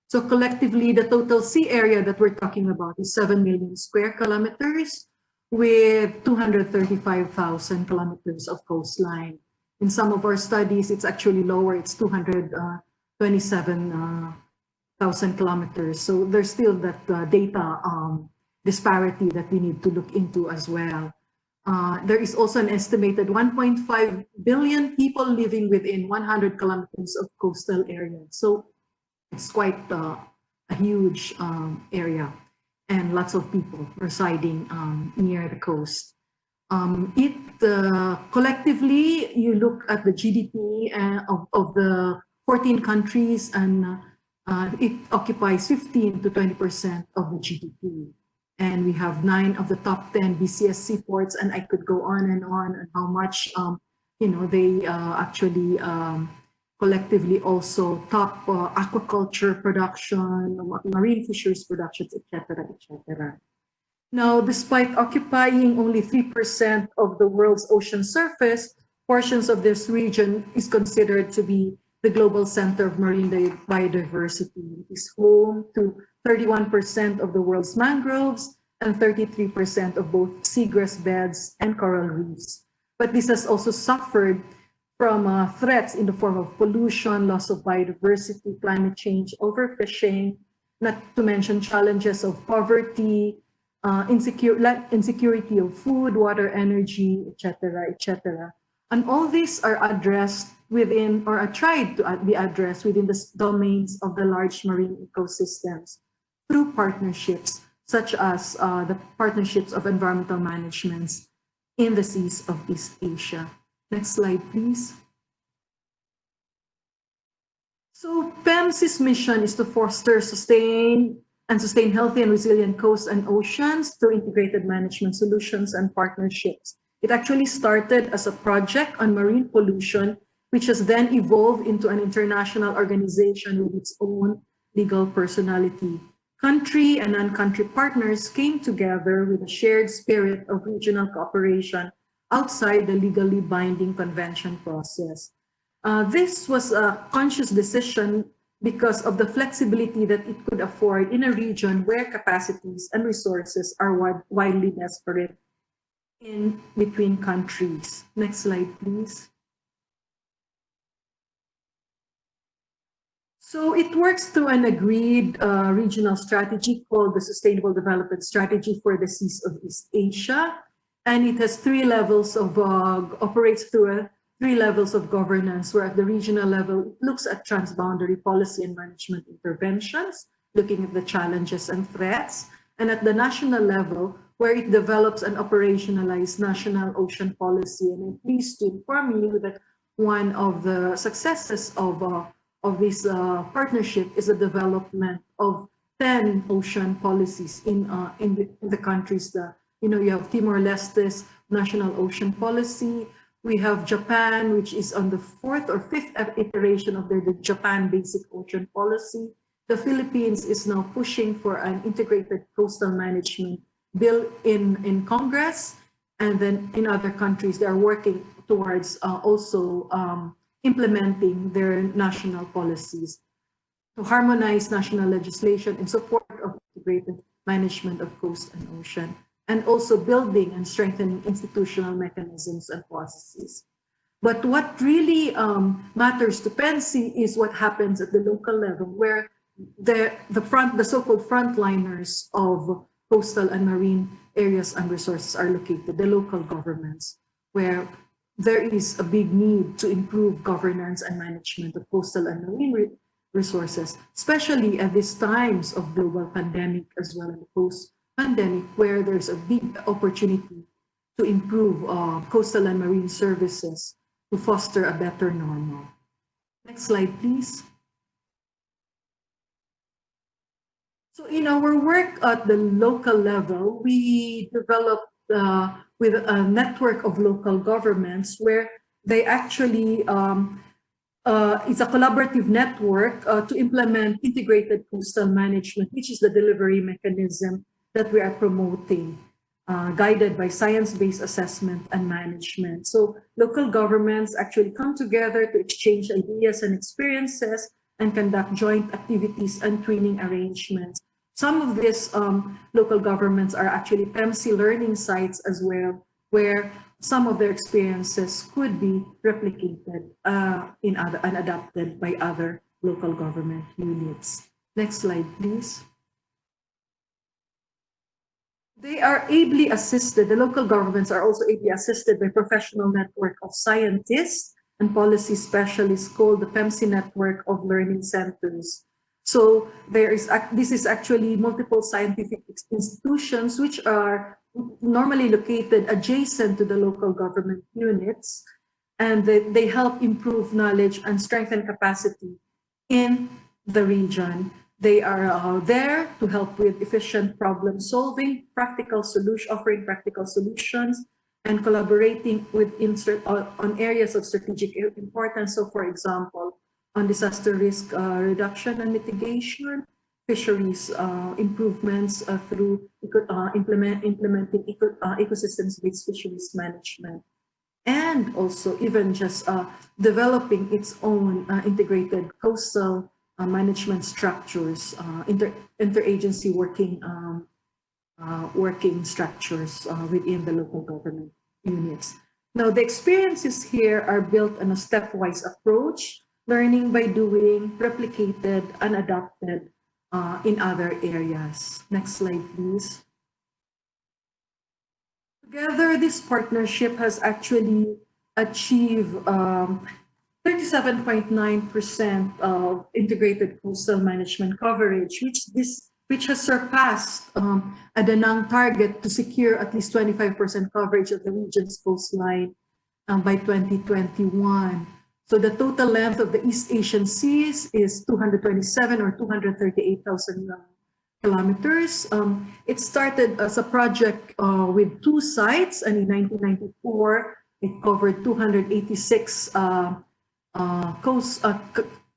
So collectively, the total sea area that we're talking about is 7 million square kilometers with 235,000 kilometers of coastline. In some of our studies, it's actually lower. It's 227,000 kilometers. So there's still that data disparity that we need to look into as well. There is also an estimated 1.5 billion people living within 100 kilometers of coastal area. So it's quite a huge area and lots of people residing near the coast. Collectively, you look at the GDP of the 14 countries, and it occupies 15 to 20% of the GDP. And we have 9 of the top 10 BCS seaports, and I could go on how much they actually collectively also top aquaculture production, marine fisheries productions, etc., etc. Now, despite occupying only 3% of the world's ocean surface, portions of this region is considered to be the global center of marine biodiversity. It is home to 31% of the world's mangroves and 33% of both seagrass beds and coral reefs. But this has also suffered from threats in the form of pollution, loss of biodiversity, climate change, overfishing, not to mention challenges of poverty, insecurity of food, water, energy, etc., etc. And all these are addressed within, or are tried to be addressed within the domains of the large marine ecosystems through partnerships, such as the partnerships of environmental managements in the seas of East Asia. Next slide, please. So PEMC's mission is to foster sustain healthy and resilient coasts and oceans through integrated management solutions and partnerships. It actually started as a project on marine pollution, which has then evolved into an international organization with its own legal personality. Country and non-country partners came together with a shared spirit of regional cooperation outside the legally binding convention process. This was a conscious decision because of the flexibility that it could afford in a region where capacities and resources are widely disparate in between countries. Next slide, please. So it works through an agreed regional strategy called the Sustainable Development Strategy for the Seas of East Asia. And it has 3 levels of, operates through 3 levels of governance, where at the regional level, it looks at transboundary policy and management interventions, looking at the challenges and threats. And at the national level, where it develops and operationalizes national ocean policy. And I'm pleased to inform you that one of the successes of this partnership is the development of 10 ocean policies in the countries that, you have Timor-Leste's national ocean policy. We have Japan, which is on the 4th or 5th iteration of the Japan Basic Ocean Policy. the Philippines is now pushing for an integrated coastal management bill in Congress, and then in other countries, they are working towards also implementing their national policies to harmonize national legislation in support of integrated management of coast and ocean, and also building and strengthening institutional mechanisms and processes. But what really matters to PENSI is what happens at the local level, where the so-called frontliners of coastal and marine areas and resources are located, the local governments, where there is a big need to improve governance and management of coastal and marine resources, especially at these times of global pandemic as well as post-pandemic, where there's a big opportunity to improve coastal and marine services to foster a better normal. Next slide, please. So in our work at the local level, we developed with a network of local governments where they actually, it's a collaborative network to implement integrated coastal management, which is the delivery mechanism that we are promoting, guided by science-based assessment and management. So local governments actually come together to exchange ideas and experiences and conduct joint activities and training arrangements. Some of these local governments are actually PEMSI learning sites as well, where some of their experiences could be replicated and adapted by other local government units. Next slide, please. They are ably assisted, the local governments are also ably assisted by a professional network of scientists and policy specialists called the PEMSI Network of Learning Centers. So this is actually multiple scientific institutions which are normally located adjacent to the local government units, and they help improve knowledge and strengthen capacity in the region. They are there to help with efficient problem solving, offering practical solutions, and collaborating with on areas of strategic importance. So for example, on disaster risk reduction and mitigation, fisheries improvements through implementing ecosystems-based fisheries management, and also even just developing its own integrated coastal management structures, interagency working structures within the local government units. Now, the experiences here are built on a stepwise approach, learning by doing, replicated and adapted in other areas. Next slide, please. Together, this partnership has actually achieved 37.9% of integrated coastal management coverage, which has surpassed a Danang target to secure at least 25% coverage of the region's coastline by 2021. So the total length of the East Asian seas is 227 or 238,000 kilometers. It started as a project with 2 sites, and in 1994, it covered 286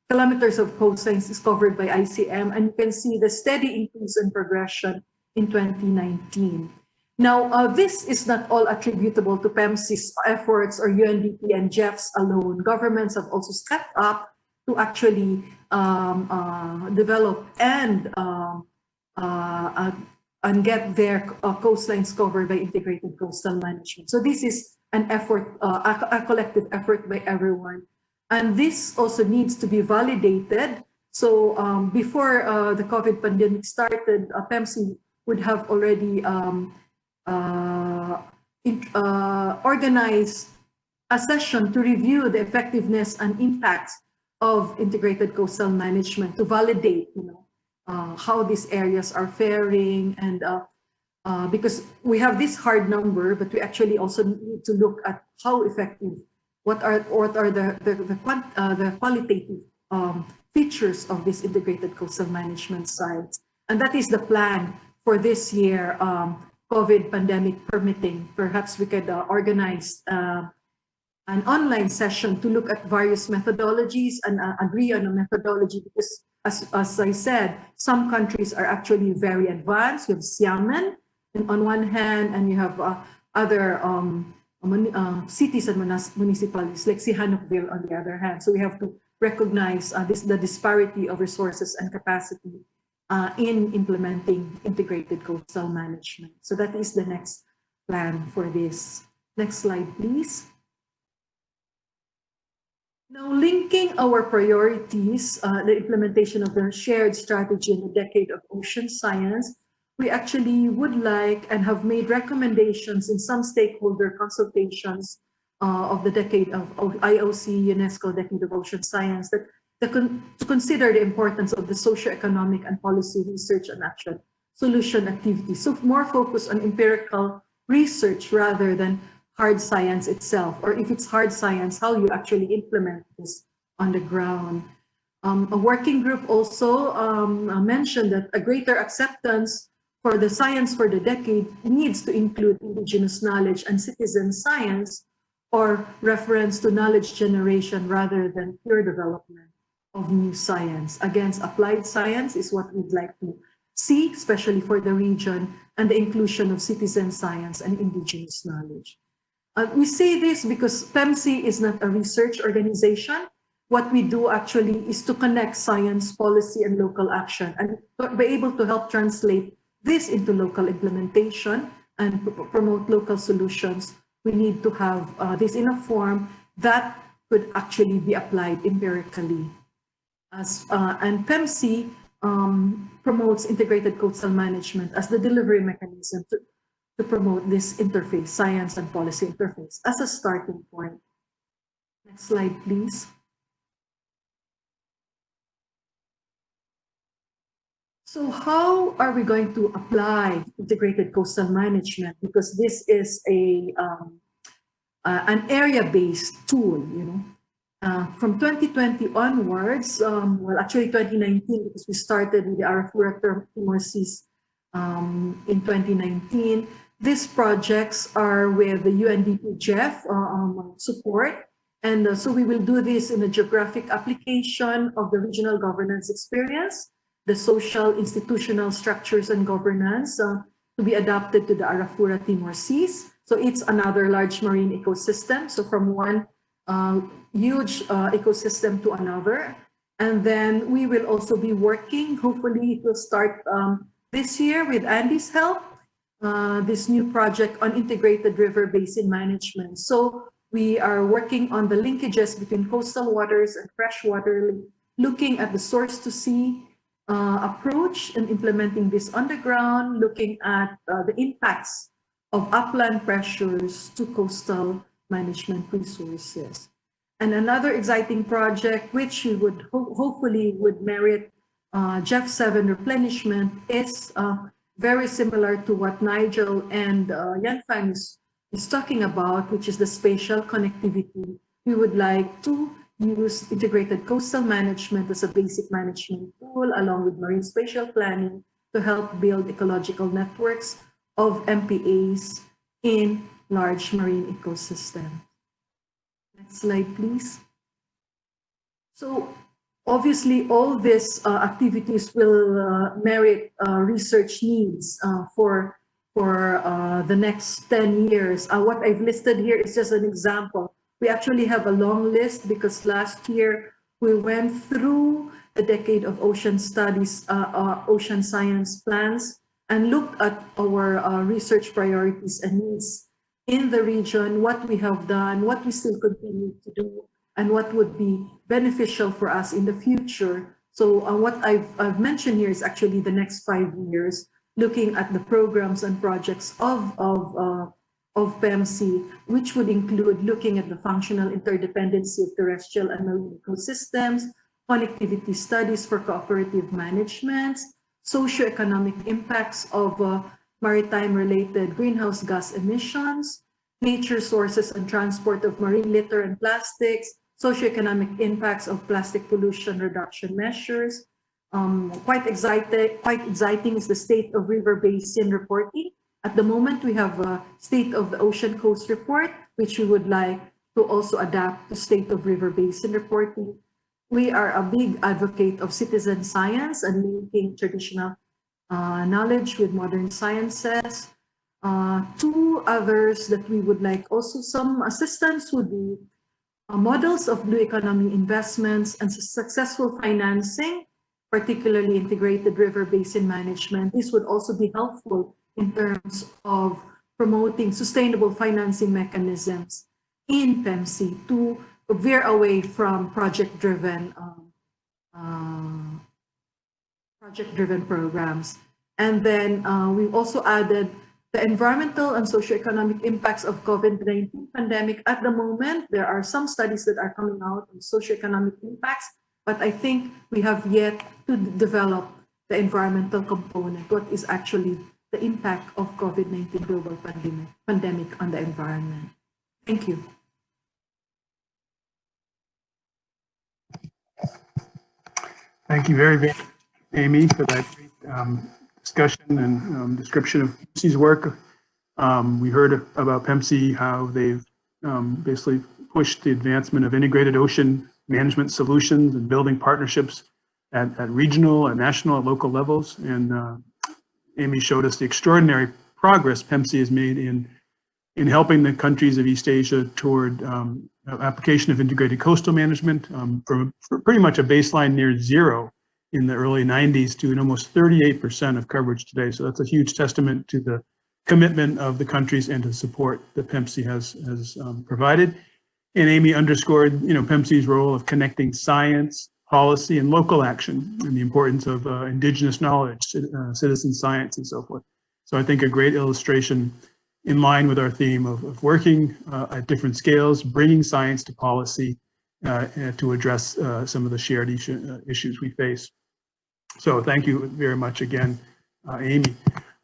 kilometers of coastlines is covered by ICM, and you can see the steady increase in progression in 2019. Now, this is not all attributable to PEMSI's efforts or UNDP and JEFs alone. Governments have also stepped up to actually develop and get their coastlines covered by integrated coastal management. So this is an effort, a collective effort by everyone. And this also needs to be validated. So before the COVID pandemic started, PEMSI would have already organized a session to review the effectiveness and impacts of integrated coastal management to validate, how these areas are faring, and because we have this hard number, but we actually also need to look at how effective, what are the qualitative features of this integrated coastal management sites, and that is the plan for this year. COVID pandemic permitting, perhaps we could organize an online session to look at various methodologies and agree on a methodology, because as I said, some countries are actually very advanced. You have Xiamen on one hand, and you have other cities and municipalities like Sihanoukville on the other hand. So we have to recognize the disparity of resources and capacity in implementing integrated coastal management. So that is the next plan for this. Next slide, please. Now, linking our priorities, the implementation of the shared strategy in the decade of ocean science, we actually would like and have made recommendations in some stakeholder consultations of the decade of IOC, UNESCO Decade of Ocean Science, that to consider the importance of the socio-economic and policy research and action solution activities. So more focus on empirical research rather than hard science itself, or if it's hard science, how you actually implement this on the ground. A working group also mentioned that a greater acceptance for the science for the decade needs to include indigenous knowledge and citizen science, or reference to knowledge generation rather than pure development of new science. Again, applied science is what we'd like to see, especially for the region, and the inclusion of citizen science and indigenous knowledge. We say this because PEMC is not a research organization. What we do actually is to connect science, policy, and local action, and be able to help translate this into local implementation and promote local solutions. We need to have this in a form that could actually be applied empirically. And PEMC promotes integrated coastal management as the delivery mechanism to promote this interface, science and policy interface, as a starting point. Next slide, please. So how are we going to apply integrated coastal management? Because this is an area-based tool, you know. From 2020 onwards, well, actually 2019, because we started with the Arafura Timor Seas in 2019. These projects are with the UNDP GEF support. And so we will do this in a geographic application of the regional governance experience, the social, institutional structures and governance to be adapted to the Arafura Timor Seas. So it's another large marine ecosystem. So from one huge ecosystem to another. And then we will also be working, hopefully it will start this year with Andy's help, this new project on integrated river basin management. So we are working on the linkages between coastal waters and freshwater, looking at the source to sea approach and implementing this on the ground, looking at the impacts of upland pressures to coastal management resources. And another exciting project, which we would hopefully would merit JEF 7 replenishment, is very similar to what Nigel and Yinfeng is talking about, which is the spatial connectivity. We would like to use integrated coastal management as a basic management tool, along with marine spatial planning, to help build ecological networks of MPAs in large marine ecosystems. Next slide, please. So obviously, all these activities will merit research needs for the next 10 years. What I've listed here is just an example. We actually have a long list because last year we went through the decade of ocean studies, ocean science plans, and looked at our research priorities and needs in the region, what we have done, what we still continue to do, and what would be beneficial for us in the future. So what I've mentioned here is actually the next 5 years, looking at the programs and projects of PEMC, which would include looking at the functional interdependency of terrestrial and marine ecosystems, connectivity studies for cooperative management, socioeconomic impacts of maritime-related greenhouse gas emissions, nature sources and transport of marine litter and plastics, socioeconomic impacts of plastic pollution reduction measures. Quite exciting is the state of river basin reporting. At the moment, we have a state of the ocean coast report, which we would like to also adapt to state of river basin reporting. we are a big advocate of citizen science and linking traditional knowledge with modern sciences. Two others that we would like also some assistance would be models of blue economy investments and successful financing, particularly integrated river basin management. This would also be helpful in terms of promoting sustainable financing mechanisms in PEMC to veer away from project-driven programs. And then we've also added the environmental and socioeconomic impacts of COVID-19 pandemic. At the moment, there are some studies that are coming out on socioeconomic impacts, but I think we have yet to develop the environmental component. What is actually the impact of COVID-19 global pandemic on the environment? Thank you. Thank you very much, Amy, for that discussion and description of PEMC's work. We heard about PEMC, how they've basically pushed the advancement of integrated ocean management solutions and building partnerships at regional, at national, at local levels. And Amy showed us the extraordinary progress PEMC has made in helping the countries of East Asia toward application of integrated coastal management from pretty much a baseline near zero in the early 90s to an almost 38% of coverage today. So that's a huge testament to the commitment of the countries and to support that PEMC has provided. And Amy underscored, PEMC's role of connecting science, policy, and local action, and the importance of indigenous knowledge, citizen science, and so forth. So I think a great illustration in line with our theme of working at different scales, bringing science to policy to address some of the shared issues we face. So thank you very much again, Amy.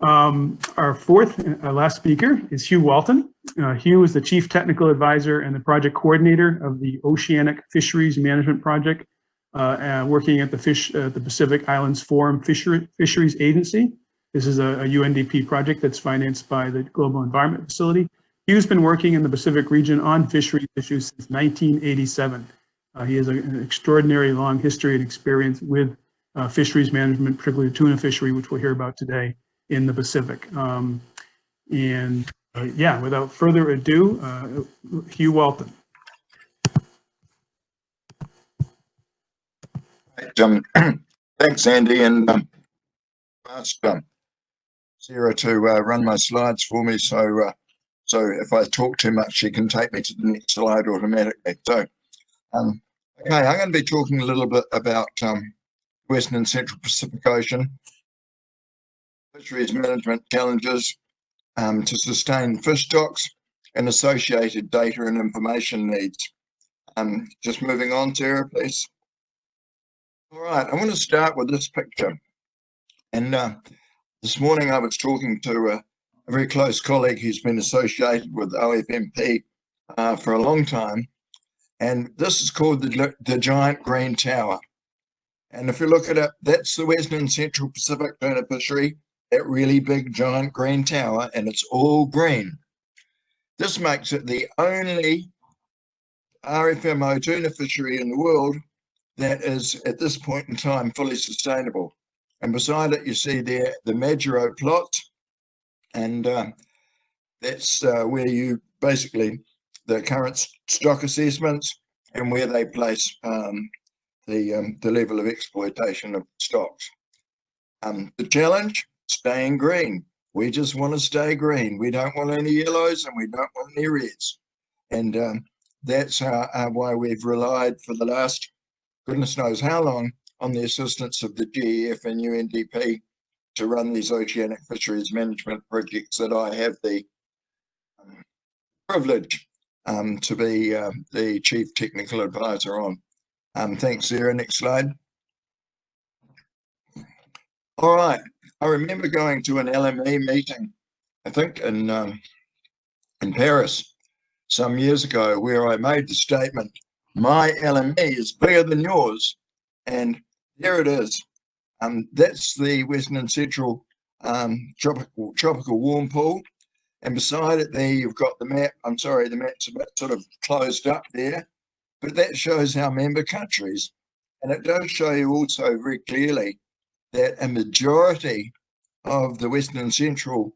Our fourth last speaker is Hugh Walton. Hugh is the Chief Technical Advisor and the Project Coordinator of the Oceanic Fisheries Management Project, working at the Pacific Islands Forum Fisheries Agency. This is a UNDP project that's financed by the Global Environment Facility. Hugh's been working in the Pacific region on fisheries issues since 1987. He has an extraordinary long history and experience with fisheries management, particularly the tuna fishery, which we'll hear about today in the Pacific. Yeah, without further ado, Hugh Walton. Thanks, Andy, and asked Sarah to run my slides for me, so if I talk too much, she can take me to the next slide automatically. So, okay, I'm going to be talking a little bit about Western and Central Pacific Ocean, fisheries management challenges to sustain fish stocks and associated data and information needs. Just moving on, Sarah, please. All right, I want to start with this picture. And this morning I was talking to a very close colleague who's been associated with OFMP for a long time. And this is called the Giant Green Tower. And if you look at it, that's the Western and Central Pacific tuna fishery, that really big giant green tower, and it's all green. This makes it the only RFMO tuna fishery in the world that is, at this point in time, fully sustainable. And beside it, you see there the Magero plot, and that's where you basically, the current stock assessments and where they place the level of exploitation of stocks. The challenge, staying green. We just want to stay green. We don't want any yellows and we don't want any reds. And that's why we've relied for the last goodness knows how long on the assistance of the GEF and UNDP to run these oceanic fisheries management projects that I have the privilege to be the Chief Technical Advisor on. Thanks, Sarah. Next slide. All right. I remember going to an LME meeting, I think in Paris some years ago, where I made the statement, my LME is bigger than yours. And there it is. That's the Western and Central tropical warm pool. And beside it there, you've got the map. I'm sorry, the map's a bit sort of closed up there, but that shows our member countries. And it does show you also very clearly that a majority of the Western and Central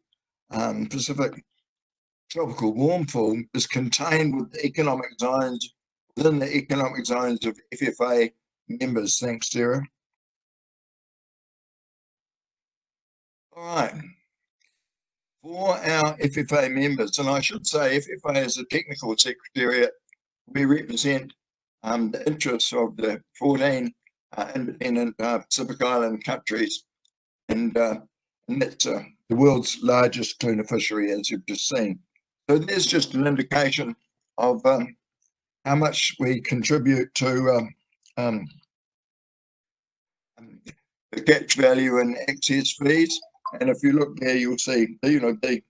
Pacific tropical warmfall is contained within the economic zones of FFA members. Thanks, Sarah. All right. For our FFA members, and I should say FFA is a technical secretariat, we represent the interests of the 14 independent Pacific Island countries, and that's the world's largest tuna fishery, as you've just seen. So there's just an indication of how much we contribute to the catch value and access fees. And if you look there, you'll see, the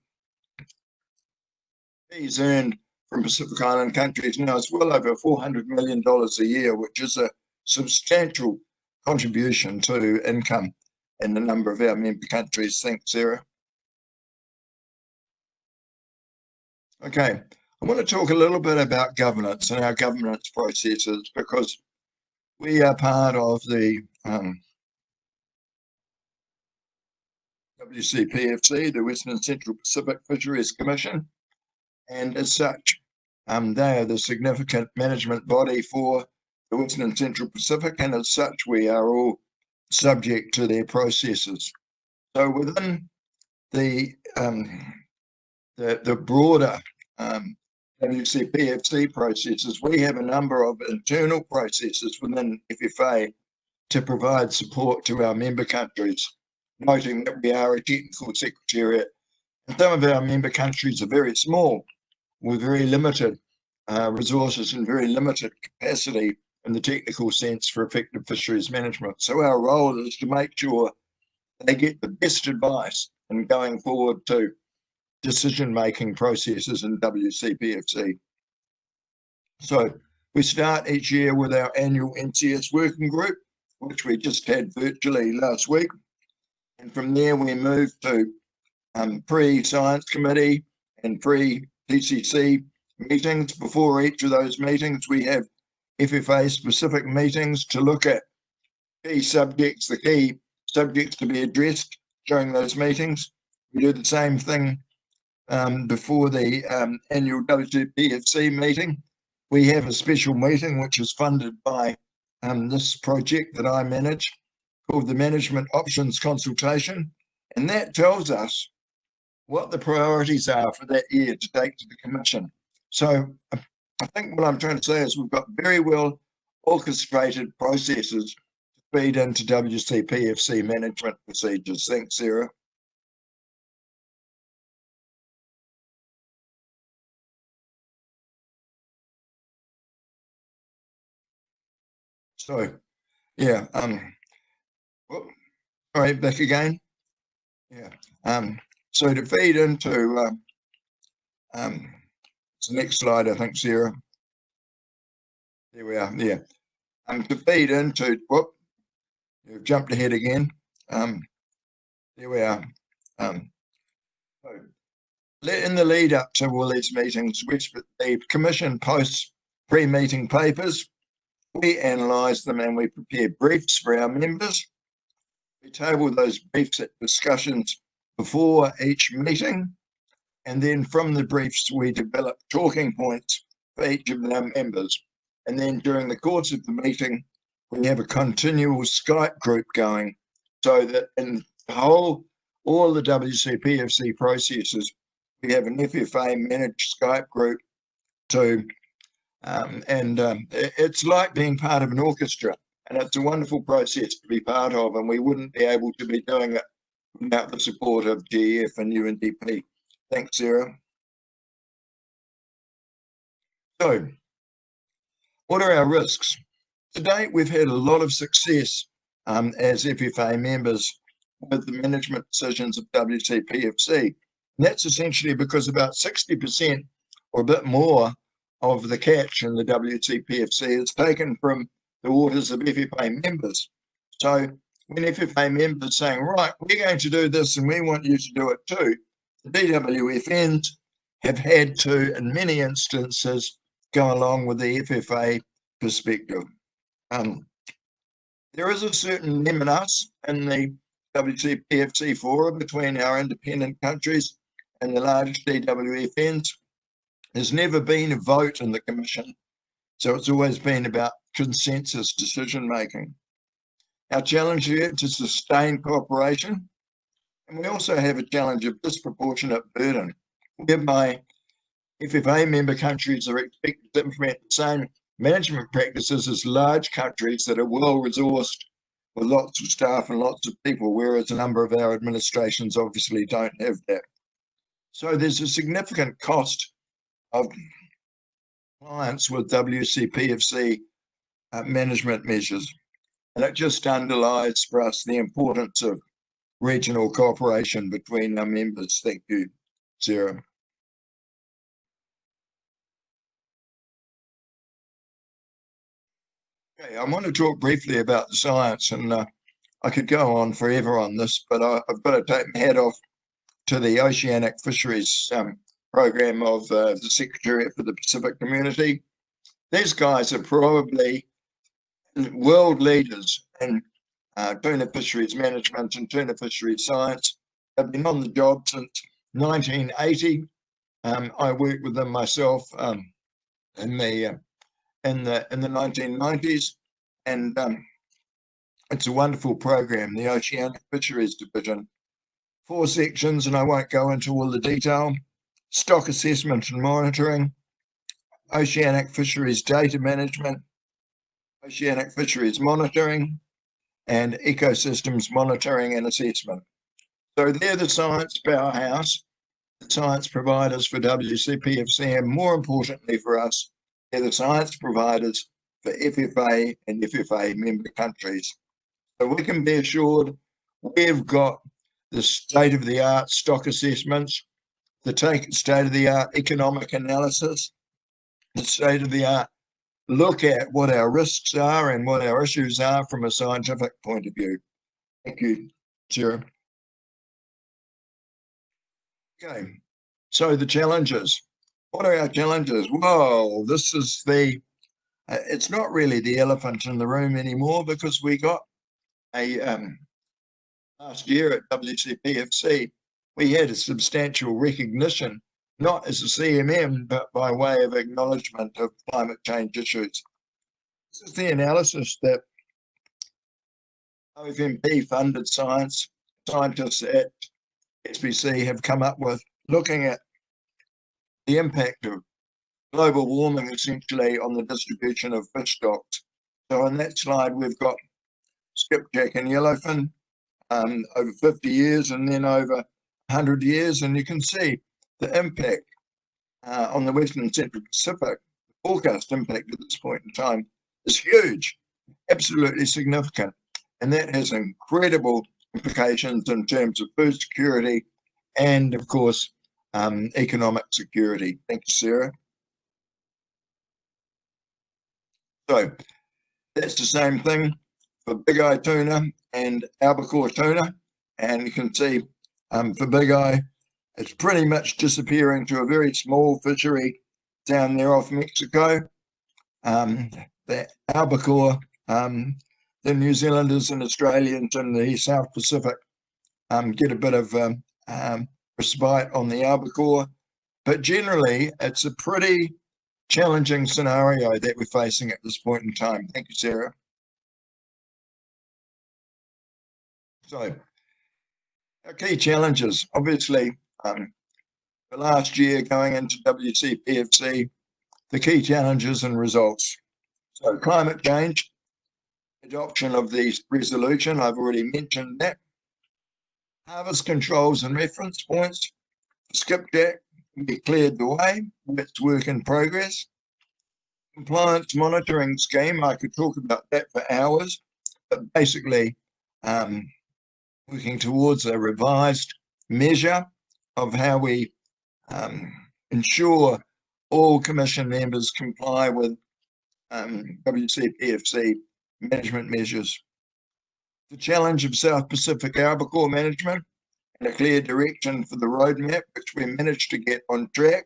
fees earned from Pacific Island countries now is well over $400 million a year, which is a substantial contribution to income in a number of our member countries. Thanks, Sarah. Okay, I want to talk a little bit about governance and our governance processes, because we are part of the WCPFC, the Western and Central Pacific Fisheries Commission, and as such, they are the significant management body for the Western and Central Pacific, and as such, we are all subject to their processes. So within the broader WCPFC processes, we have a number of internal processes within FFA to provide support to our member countries, noting that we are a technical secretariat. And some of our member countries are very small, with very limited resources and very limited capacity in the technical sense for effective fisheries management. So our role is to make sure they get the best advice in going forward to decision-making processes in WCPFC. So we start each year with our annual NCS working group, which we just had virtually last week. And from there we move to pre-science committee and pre-PCC meetings. Before each of those meetings, we have FFA specific meetings to look at key subjects, the key subjects to be addressed during those meetings. We do the same thing before the annual WCPFC meeting. We have a special meeting which is funded by this project that I manage, called the Management Options Consultation, and that tells us what the priorities are for that year to take to the Commission. So I think what I'm trying to say is we've got very well orchestrated processes to feed into WCPFC management procedures. Thanks, Sarah. So, yeah, all right, back again. Yeah, so to feed into, it's the next slide, I think, Sarah. There we are, yeah. To feed into, whoop, you've jumped ahead again. There we are. So in the lead up to all these meetings, which the Commission posts pre-meeting papers, we analyse them and we prepare briefs for our members. We table those briefs at discussions before each meeting, and then from the briefs we develop talking points for each of our members. And then during the course of the meeting, we have a continual Skype group going, so that in the whole, all the WCPFC processes, we have an FFA managed Skype group to it's like being part of an orchestra, and it's a wonderful process to be part of, and we wouldn't be able to be doing it without the support of GEF and UNDP. Thanks, Sarah. So, what are our risks? To date, we've had a lot of success as FFA members with the management decisions of WCPFC. And that's essentially because about 60% or a bit more of the catch in the WCPFC is taken from the waters of FFA members. So when FFA members saying, right, we're going to do this and we want you to do it too, the DWFNs have had to, in many instances, go along with the FFA perspective. There is a certain them and us in the WCPFC forum between our independent countries and the large DWFNs. There's never been a vote in the Commission, so it's always been about consensus decision making. Our challenge here to sustain cooperation, and we also have a challenge of disproportionate burden, whereby FFA member countries are expected to implement the same management practices as large countries that are well resourced with lots of staff and lots of people, whereas a number of our administrations obviously don't have that. So there's a significant cost of compliance with WCPFC management measures, and it just underlies for us the importance of regional cooperation between our members. Thank you, Sarah. Okay, I want to talk briefly about the science, and I could go on forever on this, but I've got to take my hat off to the Oceanic Fisheries program of the Secretariat for the Pacific Community. These guys are probably world leaders in tuna fisheries management and tuna fisheries science. They've been on the job since 1980. I worked with them myself in the 1990s, and it's a wonderful program, the Oceanic Fisheries Division. 4 sections, and I won't go into all the detail: stock assessment and monitoring, oceanic fisheries data management, oceanic fisheries monitoring, and ecosystems monitoring and assessment. So they're the science powerhouse, the science providers for WCPFC, and more importantly for us, they're the science providers for FFA and FFA member countries. So we can be assured we've got the state-of-the-art stock assessments, the state-of-the-art economic analysis, the state-of-the-art look at what our risks are and what our issues are from a scientific point of view. Thank you, Sarah. Okay, so the challenges. What are our challenges? Well, this is it's not really the elephant in the room anymore, because we got a, last year at WCPFC, we had a substantial recognition, not as a CMM, but by way of acknowledgement of climate change issues. This is the analysis that OFMP funded scientists at SBC have come up with, looking at the impact of global warming essentially on the distribution of fish stocks. So on that slide, we've got skipjack and yellowfin over 50 years and then over 100 years. And you can see the impact on the Western and Central Pacific. The forecast impact at this point in time is huge, absolutely significant. And that has incredible implications in terms of food security and, of course, economic security. Thank you, Sarah. So that's the same thing for big eye tuna and albacore tuna. And you can see for big eye, it's pretty much disappearing to a very small fishery down there off Mexico. The albacore, the New Zealanders and Australians in the South Pacific get a bit of respite on the albacore, but generally it's a pretty challenging scenario that we're facing at this point in time. Thank you, Sarah. So our key challenges, obviously, the last year going into WCPFC, the key challenges and results. So climate change, adoption of the resolution, I've already mentioned that. Harvest controls and reference points. Skipjack, we cleared the way, it's work in progress. Compliance monitoring scheme, I could talk about that for hours, but basically working towards a revised measure of how we ensure all Commission members comply with WCPFC management measures. The challenge of South Pacific albacore management and a clear direction for the roadmap, which we managed to get on track.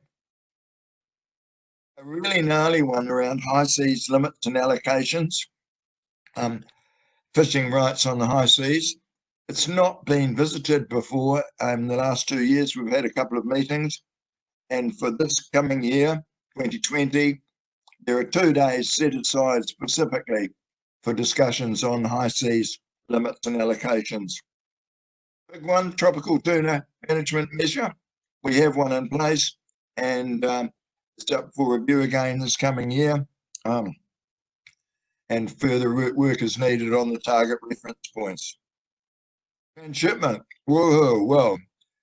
A really gnarly one around high seas limits and allocations. fishing rights on the high seas. It's not been visited before. In the last 2 years, we've had a couple of meetings. And for this coming year, 2020, there are 2 days set aside specifically for discussions on high seas limits and allocations. Big one, tropical tuna management measure. We have one in place, and it's up for review again this coming year. And further work is needed on the target reference points. Transshipment. Whoa, well,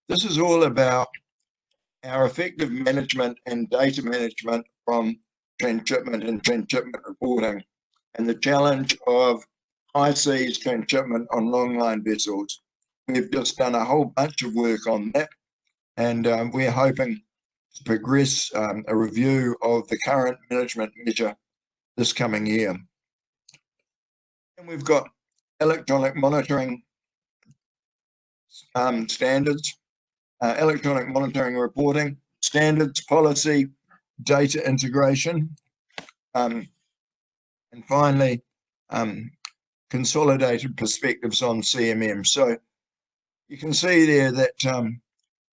this is all about our effective management and data management from transshipment and transshipment reporting, and the challenge of high seas transshipment on longline vessels. We've just done a whole bunch of work on that, and we're hoping to progress a review of the current management measure this coming year. And we've got electronic monitoring standards, electronic monitoring reporting, standards, policy, data integration, and finally, consolidated perspectives on CMM. So you can see there that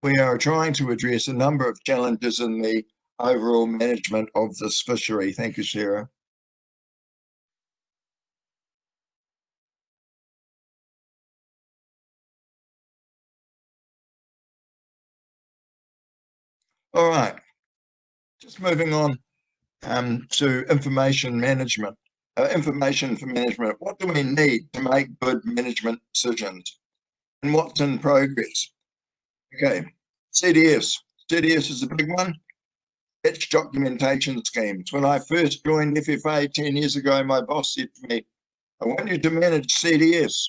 we are trying to address a number of challenges in the overall management of this fishery. Thank you, Sarah. All right, just moving on to information management. Information for management. What do we need to make good management decisions? And what's in progress? Okay, CDS. CDS is a big one. Catch documentation schemes. When I first joined FFA 10 years ago, my boss said to me, I want you to manage CDS.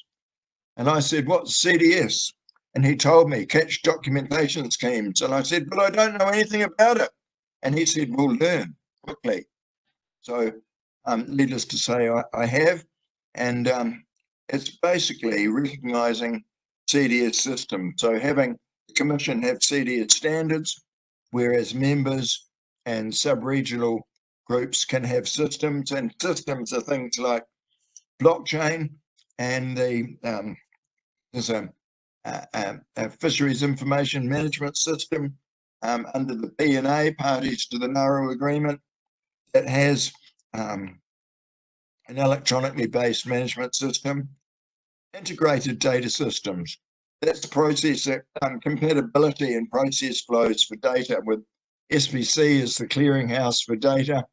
And I said, what's CDS? And he told me, catch documentation schemes. And I said, but I don't know anything about it. And he said, we'll learn quickly. So needless to say, I have. And it's basically recognising CDS system. So having the Commission have CDS standards, whereas members and sub-regional groups can have systems. And systems are things like blockchain, and there's a fisheries information management system under the P&A, parties to the Nauru Agreement, that has an electronically based management system, integrated data systems. That's the process, compatibility and process flows for data, with SPC as the clearinghouse for data,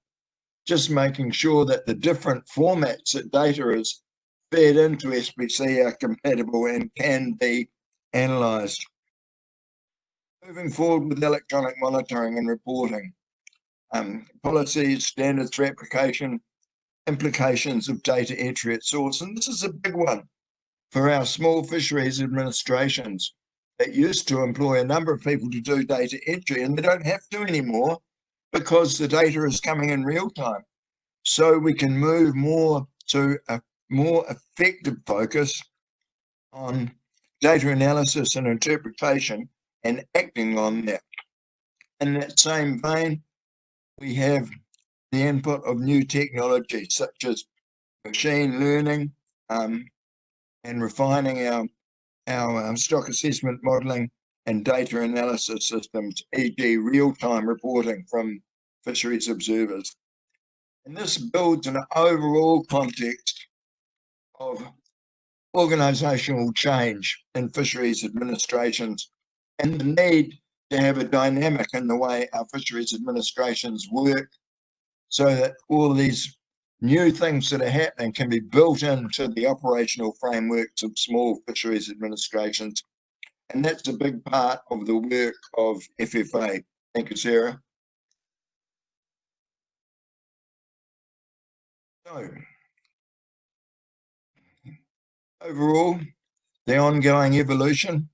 just making sure that the different formats that data is fed into SPC are compatible and can be analysed. Moving forward with electronic monitoring and reporting, policies, standards for application, implications of data entry at source. And this is a big one for our small fisheries administrations that used to employ a number of people to do data entry, and they don't have to anymore because the data is coming in real time. So we can move more to a more effective focus on data analysis and interpretation and acting on that. In that same vein, we have the input of new technology such as machine learning and refining our stock assessment modelling and data analysis systems, e.g. real-time reporting from fisheries observers. And this builds an overall context of organisational change in fisheries administrations and the need to have a dynamic in the way our fisheries administrations work, so that all these new things that are happening can be built into the operational frameworks of small fisheries administrations. And that's a big part of the work of FFA. Thank you, Sarah. So, overall, the ongoing evolution,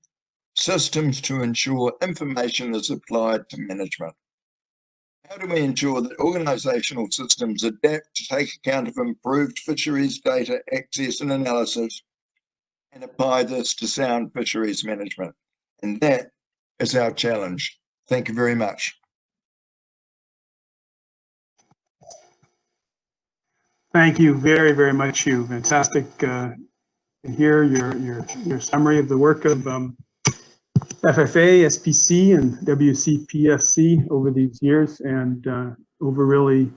systems to ensure information is applied to management. How do we ensure that organisational systems adapt to take account of improved fisheries data access and analysis and apply this to sound fisheries management? And that is our challenge. Thank you very much. Thank you very, very much, Hugh. Fantastic and hear your summary of the work of FFA, SPC, and WCPSC over these years, and over really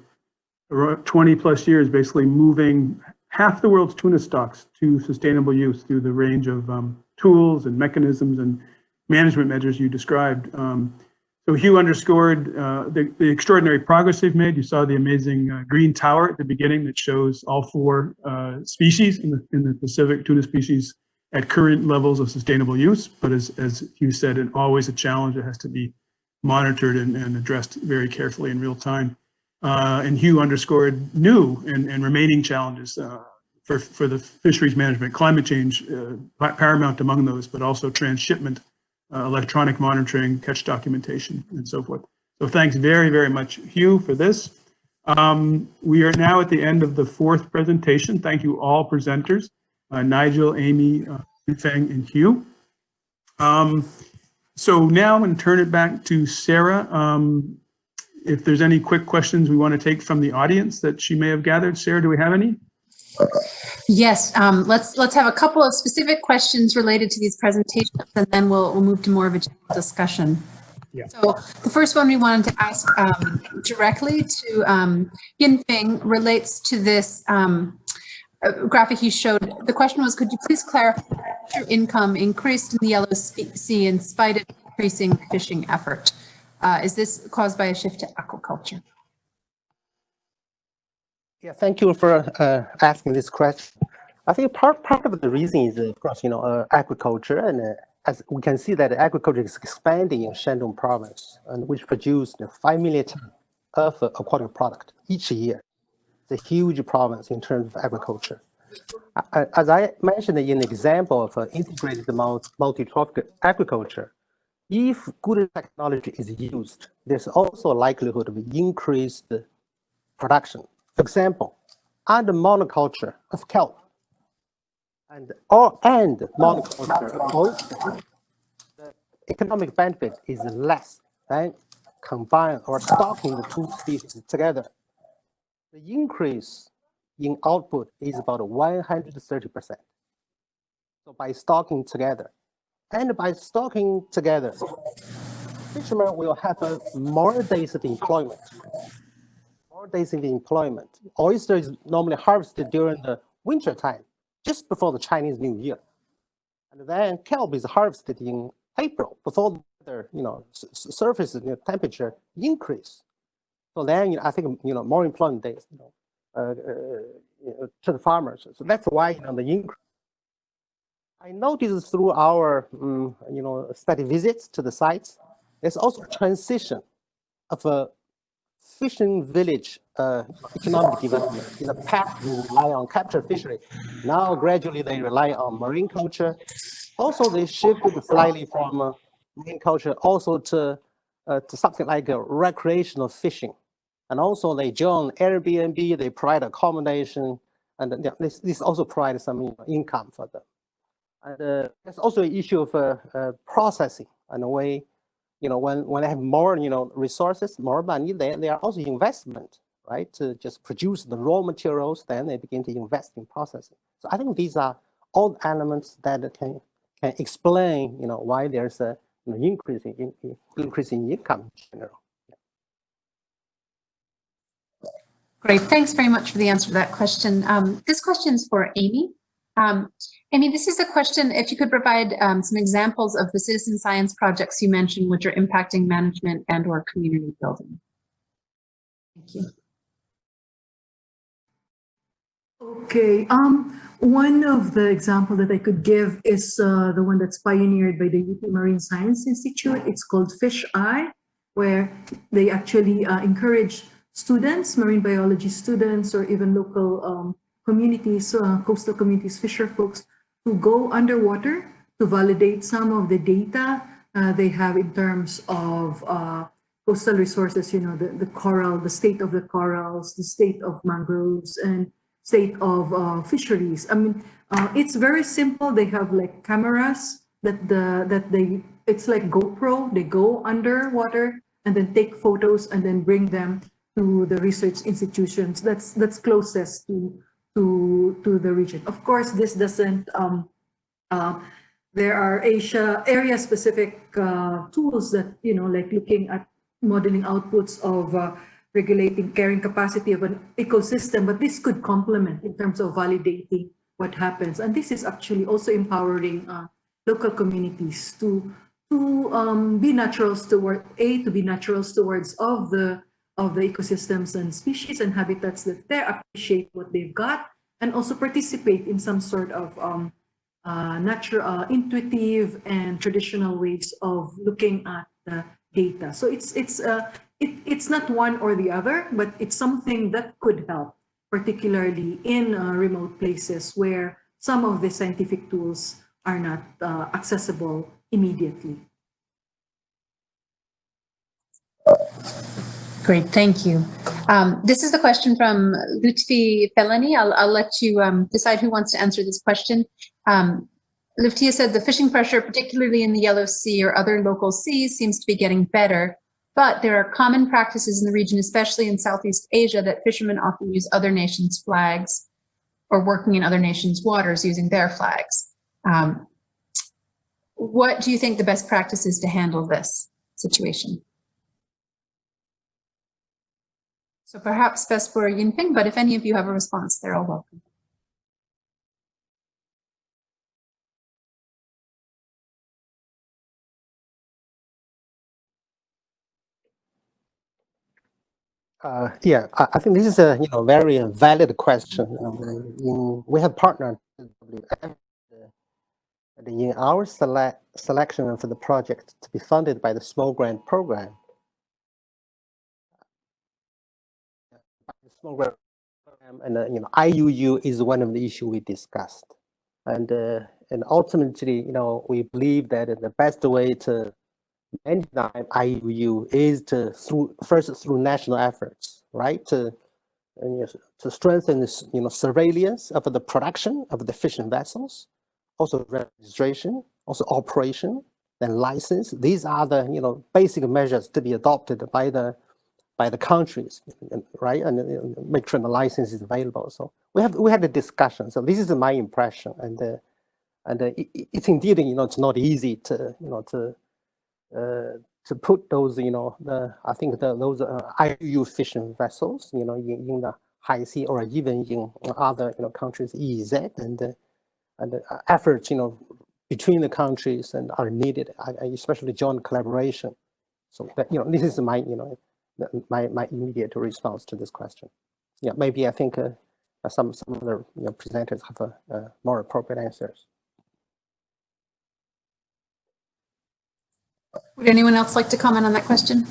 20 plus years, basically moving half the world's tuna stocks to sustainable use through the range of tools and mechanisms and management measures you described. So Hugh underscored the extraordinary progress they've made. You saw the amazing green tower at the beginning that shows all 4 species in the Pacific, tuna species at current levels of sustainable use. But as Hugh said, and always a challenge that has to be monitored and addressed very carefully in real time. And Hugh underscored new and remaining challenges for the fisheries management, climate change, paramount among those, but also transshipment, electronic monitoring, catch documentation, and so forth. So thanks very, very much, Hugh, for this. We are now at the end of the 4th presentation. Thank you all presenters, Nigel, Amy, Yinfeng, and Hugh. So now I'm going to turn it back to Sarah. If there's any quick questions we want to take from the audience that she may have gathered. Sarah, do we have any? Yes, let's have a couple of specific questions related to these presentations, and then we'll move to more of a general discussion. Yeah. So the first one we wanted to ask directly to Yinfeng relates to this graphic you showed. The question was, could you please clarify that income increased in the Yellow Sea in spite of increasing fishing effort? Is this caused by a shift to aquaculture? Yeah, thank you for asking this question. I think part of the reason is, of course, agriculture, and as we can see that agriculture is expanding in Shandong province, and which produced 5 million tons of aquatic product each year. It's a huge province in terms of agriculture. As I mentioned in the example of integrated multi-trophic agriculture, if good technology is used, there's also a likelihood of increased production. For example, under monoculture of kelp and monoculture of oyster, the economic benefit is less than combine or stocking the 2 species together. The increase in output is about 130%. So by stocking together, fishermen will have more days of employment. Oyster is normally harvested during the winter time, just before the Chinese New Year. And then kelp is harvested in April, before the surface temperature increase. So then I think more employment days to the farmers. So that's why the increase. I noticed through our study visits to the sites, there's also a transition of a fishing village economic development. In the past, they rely on capture fishery. Now, gradually, they rely on marine culture. Also, they shifted slightly from marine culture also to something like recreational fishing. And also, they join Airbnb. They provide accommodation, and this also provides some income for them. And there's also an issue of processing in a way. When they have more, resources, more money, they are also investment, right? To just produce the raw materials, then they begin to invest in processing. So I think these are all elements that can explain, why there's a increase in income in general. Great, thanks very much for the answer to that question. This question is for Amy. Amy, this is a question, if you could provide some examples of the citizen science projects you mentioned which are impacting management and or community building. Thank you. Okay, one of the examples that I could give is the one that's pioneered by the UP Marine Science Institute. It's called Fish Eye, where they actually encourage students, marine biology students, or even local communities, coastal communities, fisher folks, to go underwater to validate some of the data they have in terms of coastal resources, the coral, the state of the corals, the state of mangroves, and state of fisheries. I mean, it's very simple. They have like cameras it's like GoPro. They go underwater and then take photos and then bring them to the research institutions that's closest to to the region. Of course, this doesn't. There are area-specific tools that, like looking at modeling outputs of regulating carrying capacity of an ecosystem, but this could complement in terms of validating what happens. And this is actually also empowering local communities to be natural stewards of the ecosystems and species and habitats that they appreciate what they've got, and also participate in some sort of natural, intuitive and traditional ways of looking at the data. So it's not one or the other, but it's something that could help, particularly in remote places where some of the scientific tools are not accessible immediately. Great, thank you. This is the question from Lutz Felony. I'll let you decide who wants to answer this question. Lutz said the fishing pressure, particularly in the Yellow Sea or other local seas, seems to be getting better, but there are common practices in the region, especially in Southeast Asia, that fishermen often use other nations' flags or working in other nations' waters using their flags. What do you think the best practice is to handle this situation? So perhaps best for Yinfeng, but if any of you have a response, they're all welcome. Yeah, I think this is a very valid question. We have partnered in our selection for the project to be funded by the small grant program. Small grant program, and IUU is one of the issues we discussed, and ultimately, we believe that the best way to manage IUU is first through national efforts, right? To strengthen this, surveillance of the production of the fishing vessels, also registration, also operation, then license. These are the basic measures to be adopted by the countries, right? And make sure the license is available. So we had a discussion. So this is my impression, and it's indeed it's not easy to put those I think those IUU fishing vessels in the high sea or even in other countries EEZ, and efforts between the countries and are needed, especially joint collaboration. So that, this is my my immediate response to this question. Yeah, maybe I think some other presenters have more appropriate answers. Would anyone else like to comment on that question?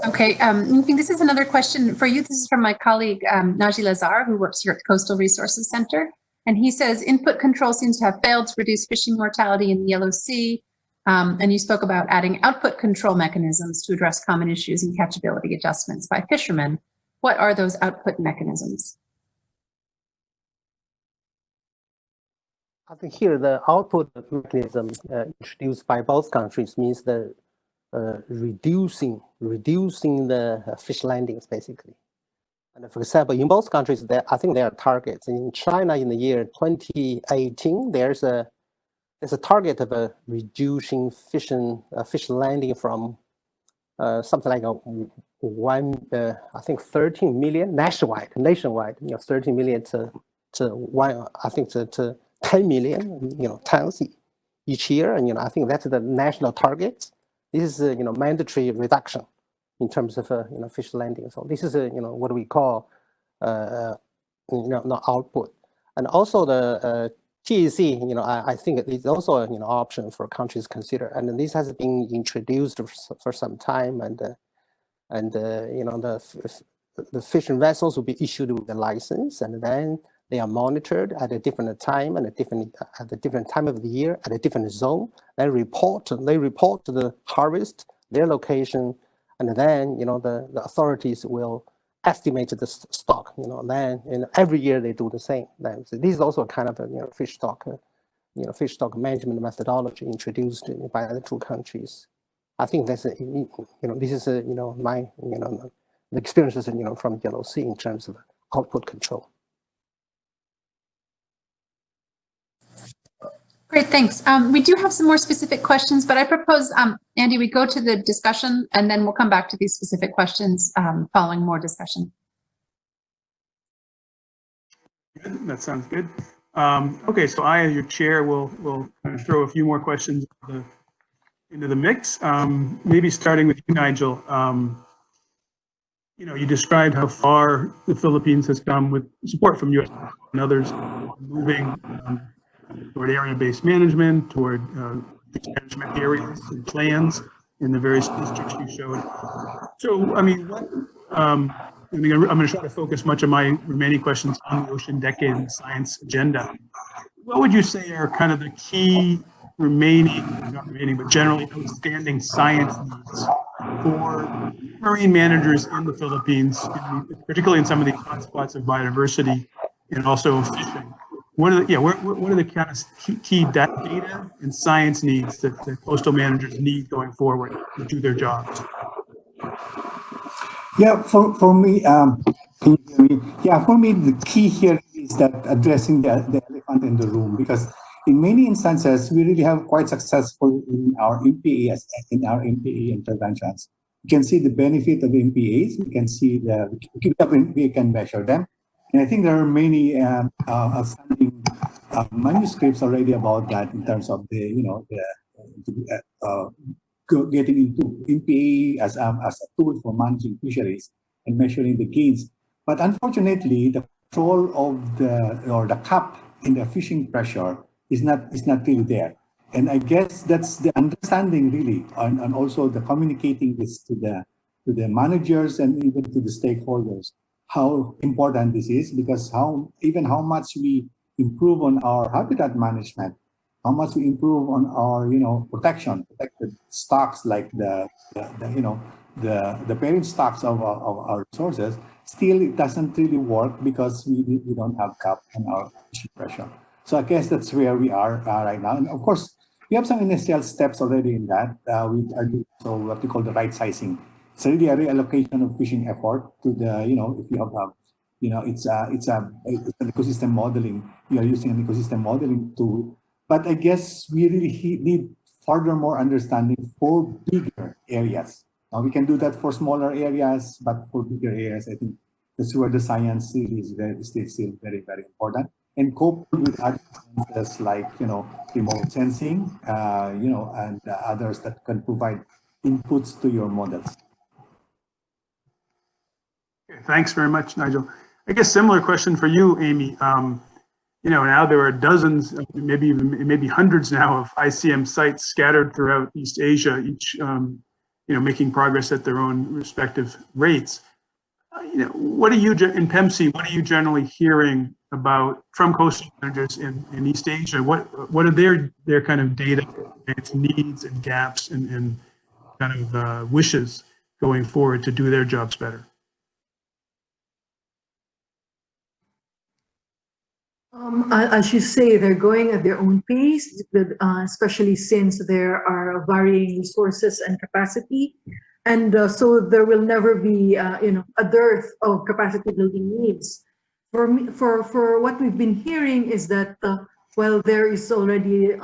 Okay, I think this is another question for you. This is from my colleague, Nygiel, who works here at the Coastal Resources Center. And he says, input control seems to have failed to reduce fishing mortality in the Yellow Sea. And you spoke about adding output control mechanisms to address common issues and catchability adjustments by fishermen. What are those output mechanisms? I think here the output mechanism introduced by both countries means the reducing the fish landings, basically. And for example, in both countries, I think there are targets. In China, in the year 2018, there's a target of reducing fish landing from something like I think 13 million nationwide, 13 million to 10 million tons each year, and I think that's the national target. This is mandatory reduction in terms of fish landing. So this is what we call output, and also the GEC. I think it's also an option for countries to consider, and this has been introduced for some time, and the fishing vessels will be issued with a license, and then they are monitored at a different time and at a different time of the year at a different zone. They report to the harvest, their location, and then the authorities will estimate the stock. Then every year they do the same. Then so this is also kind of a fish stock, fish stock management methodology introduced by the two countries. I think that's this is my the experiences from Yellow Sea in terms of output control. Great, thanks. We do have some more specific questions, but I propose, Andy, we go to the discussion and then we'll come back to these specific questions following more discussion. Good. That sounds good. Okay, so I, as your chair, will throw a few more questions into the mix. Maybe starting with you, Nigel. You described how far the Philippines has come with support from US and others, moving toward area-based management, toward management areas and plans in the various districts you showed. So, I mean, I'm going to try to focus much of my remaining questions on the Ocean Decade and the science agenda. What would you say are kind of the key not remaining, but generally outstanding science needs for marine managers in the Philippines, particularly in some of these hotspots of biodiversity and also fishing? What are the kind of key data and science needs that the coastal managers need going forward to do their jobs? Yeah, for me, for me, the key here is that addressing the elephant in the room, because in many instances, we really have quite successful in our MPA interventions. You can see the benefit of MPAs. We can see we can measure them. And I think there are many outstanding manuscripts already about that in terms of getting into MPA as a tool for managing fisheries and measuring the gains. But unfortunately, the control of the cap in the fishing pressure is not really there. And I guess that's the understanding really, and also the communicating this to the managers and even to the stakeholders, how important this is, because how much we improve on our habitat management, how much we improve on our protected stocks like the parent stocks of our resources, still it doesn't really work because we don't have cap on our fishing pressure. So I guess that's where we are right now. And of course, we have some initial steps already in that. We are doing what we call the right sizing. It's really a reallocation of fishing effort to the, if you have, it's an ecosystem modeling. You are using an ecosystem modeling tool. But I guess we really need furthermore understanding for bigger areas. Now we can do that for smaller areas, but for bigger areas, I think that's where the science really is still very, very important. And coupled with other sciences like, remote sensing, and others that can provide inputs to your models. Okay, thanks very much, Nigel. I guess similar question for you, Amy. Now there are dozens, maybe hundreds now of ICM sites scattered throughout East Asia, each making progress at their own respective rates. What are you in PEMC? What are you generally hearing about from coastal managers in East Asia? What are their kind of data, its needs and gaps and kind of wishes going forward to do their jobs better? As you say, they're going at their own pace, especially since there are varying resources and capacity. And so there will never be, a dearth of capacity building needs. For what we've been hearing is that, there is already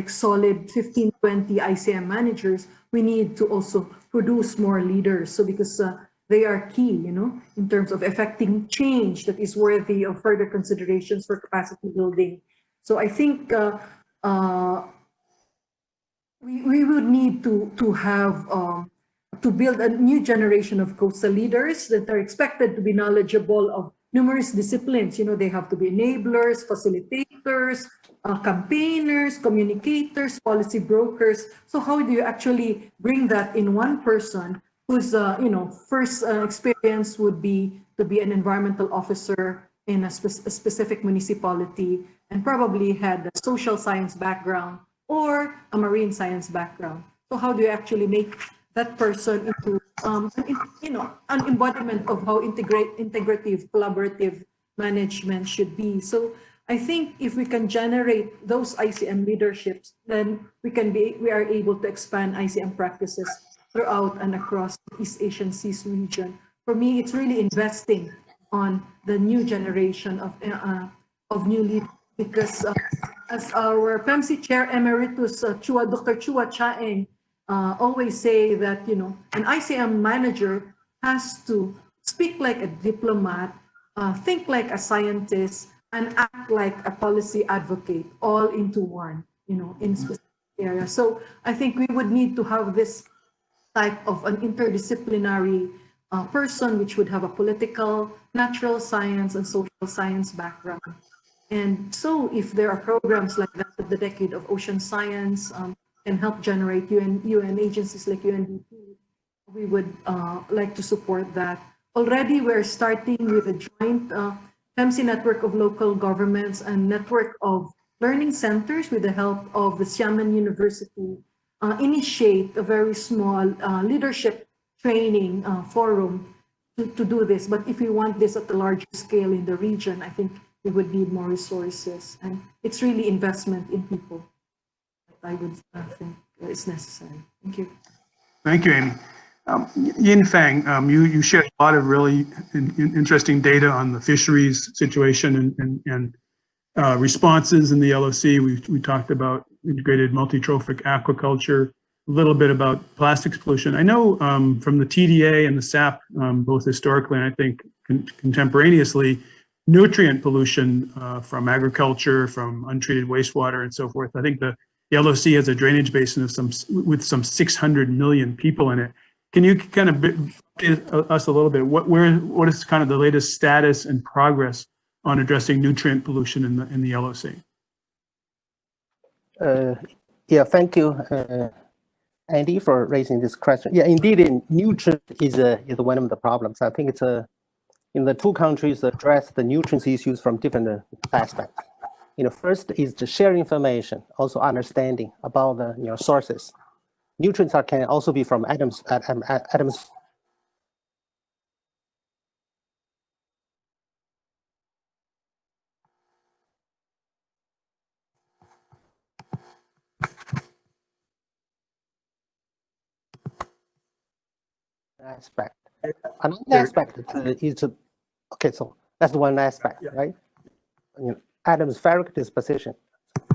solid 15, 20 ICM managers, we need to also produce more leaders. So because they are key, in terms of effecting change that is worthy of further considerations for capacity building. So I think we would need to have to build a new generation of coastal leaders that are expected to be knowledgeable of numerous disciplines. They have to be enablers, facilitators, campaigners, communicators, policy brokers. So how do you actually bring that in one person whose first experience would be to be an environmental officer in a specific municipality and probably had a social science background or a marine science background? So how do you actually make that person into an embodiment of how integrative, collaborative management should be. So I think if we can generate those ICM leaderships, then we are able to expand ICM practices throughout and across the East Asian Seas region. For me, it's really investing on the new generation of new leaders, because as our PEMC Chair Emeritus Dr. Chua Chaeng always say that, an ICM manager has to speak like a diplomat, think like a scientist, and act like a policy advocate, all into one, in specific areas. So I think we would need to have this type of an interdisciplinary person, which would have a political, natural science, and social science background. And so if there are programs like that, the Decade of Ocean Science can help generate UN agencies like UNDP, we would like to support that. Already we're starting with a joint PEMC network of local governments and network of learning centers with the help of the Xiamen University, initiate a very small leadership training forum to do this. But if we want this at a larger scale in the region, I think we would need more resources. And it's really investment in people that I would think is necessary. Thank you. Thank you, Amy. Yinfeng, you shared a lot of really interesting data on the fisheries situation and responses in the LOC. We talked about integrated multi-trophic aquaculture, a little bit about plastics pollution. I know from the TDA and the SAP, both historically and I think contemporaneously, nutrient pollution from agriculture, from untreated wastewater and so forth. I think the LOC has a drainage basin of with some 600 million people in it. Can you kind of give us a little bit, what is kind of the latest status and progress on addressing nutrient pollution in the LOC? Yeah, thank you, Andy, for raising this question. Yeah, indeed, nutrient is one of the problems. I think it's in the two countries address the nutrients issues from different aspects. First is to share information, also understanding about the sources. Nutrients can also be from atoms. Aspect. Another aspect is okay. So that's one aspect, right? Atmospheric disposition.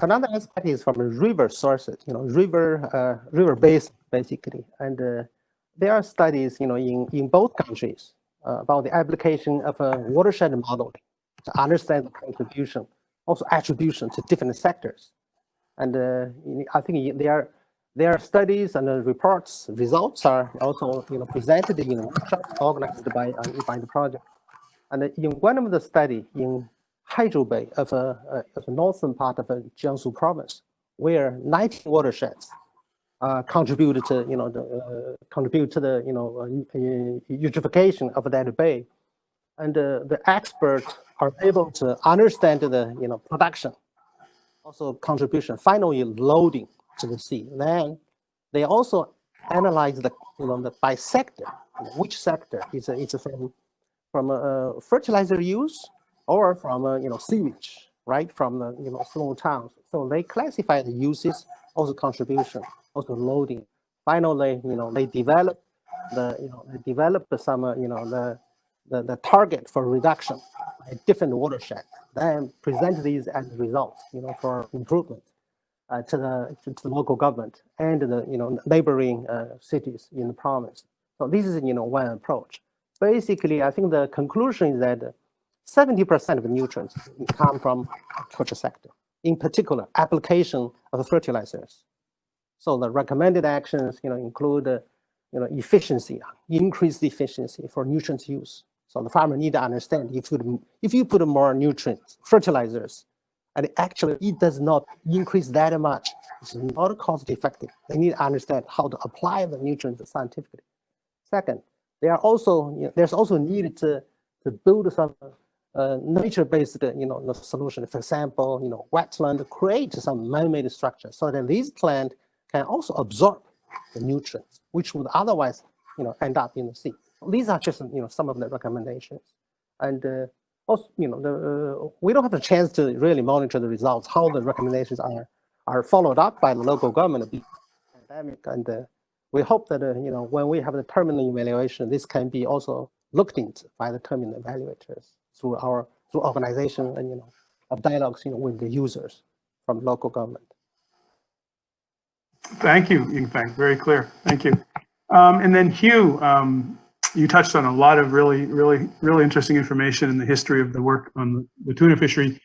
Another aspect is from river sources, river base basically, and there are studies, in both countries about the application of a watershed modeling to understand the contribution, also attribution to different sectors, and I think there are studies and reports. Results are also presented in a workshop organized by the project, and in one of the study in Hydro Bay of the northern part of Jiangsu province, where 19 watersheds contribute to the eutrophication of that bay, and the experts are able to understand the production, also contribution, finally loading to the sea. Then they also analyze the by sector, which sector is from fertilizer use, or from sewage, right, from the small towns. So they classify the uses, also contribution, also loading. Finally, they develop some the target for reduction by different watershed. Then present these as results, for improvement to the local government and the neighboring cities in the province. So this is one approach. Basically, I think the conclusion is that 70% of the nutrients come from agriculture sector, in particular, application of fertilizers. So the recommended actions, include, efficiency, increased efficiency for nutrients use. So the farmer need to understand if you put more nutrients, fertilizers, and actually it does not increase that much, it's not cost effective. They need to understand how to apply the nutrients scientifically. Second, there's also need to build some nature-based, solution. For example, wetland, create some man-made structure so that these plants can also absorb the nutrients which would otherwise, end up in the sea. These are just, some of the recommendations. And also, we don't have a chance to really monitor the results, how the recommendations are followed up by the local government pandemic. And we hope that, when we have the terminal evaluation, this can be also looked into by the terminal evaluators through organization and, of dialogues, with the users from local government. Thank you, Yinfeng. Very clear. Thank you. And then Hugh, you touched on a lot of really interesting information in the history of the work on the tuna fishery.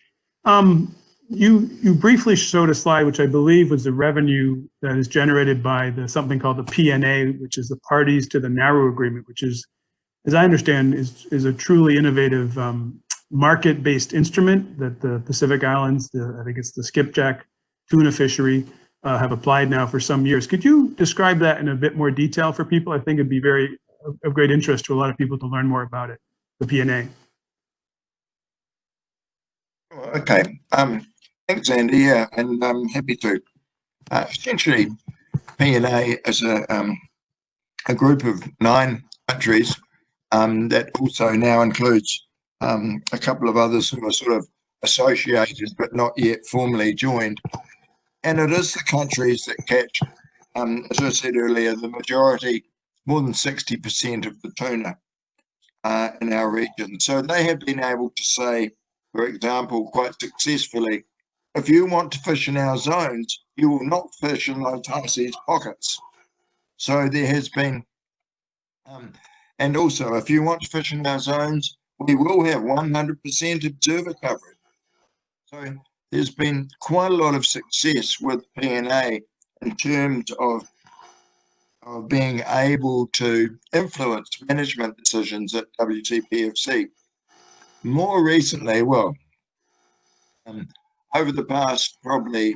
You briefly showed a slide, which I believe was the revenue that is generated by something called the PNA, which is the Parties to the Nauru Agreement, which is, as I understand, is a truly innovative market-based instrument that the Pacific Islands, I think it's the skipjack tuna fishery, have applied now for some years. Could you describe that in a bit more detail for people? I think it'd be of great interest to a lot of people to learn more about it, the PNA. Okay. Thanks, Andy. Yeah, and I'm happy to. Essentially, PNA is a group of 9 countries that also now includes a couple of others who are sort of associated but not yet formally joined. And it is the countries that catch, as I said earlier, the majority, more than 60% of the tuna in our region. So they have been able to say, for example, quite successfully, if you want to fish in our zones, you will not fish in those HACCP's pockets. So there has been, and also if you want to fish in our zones, we will have 100% observer coverage. So there's been quite a lot of success with PNA in terms of being able to influence management decisions at WTPFC. More recently, well, over the past probably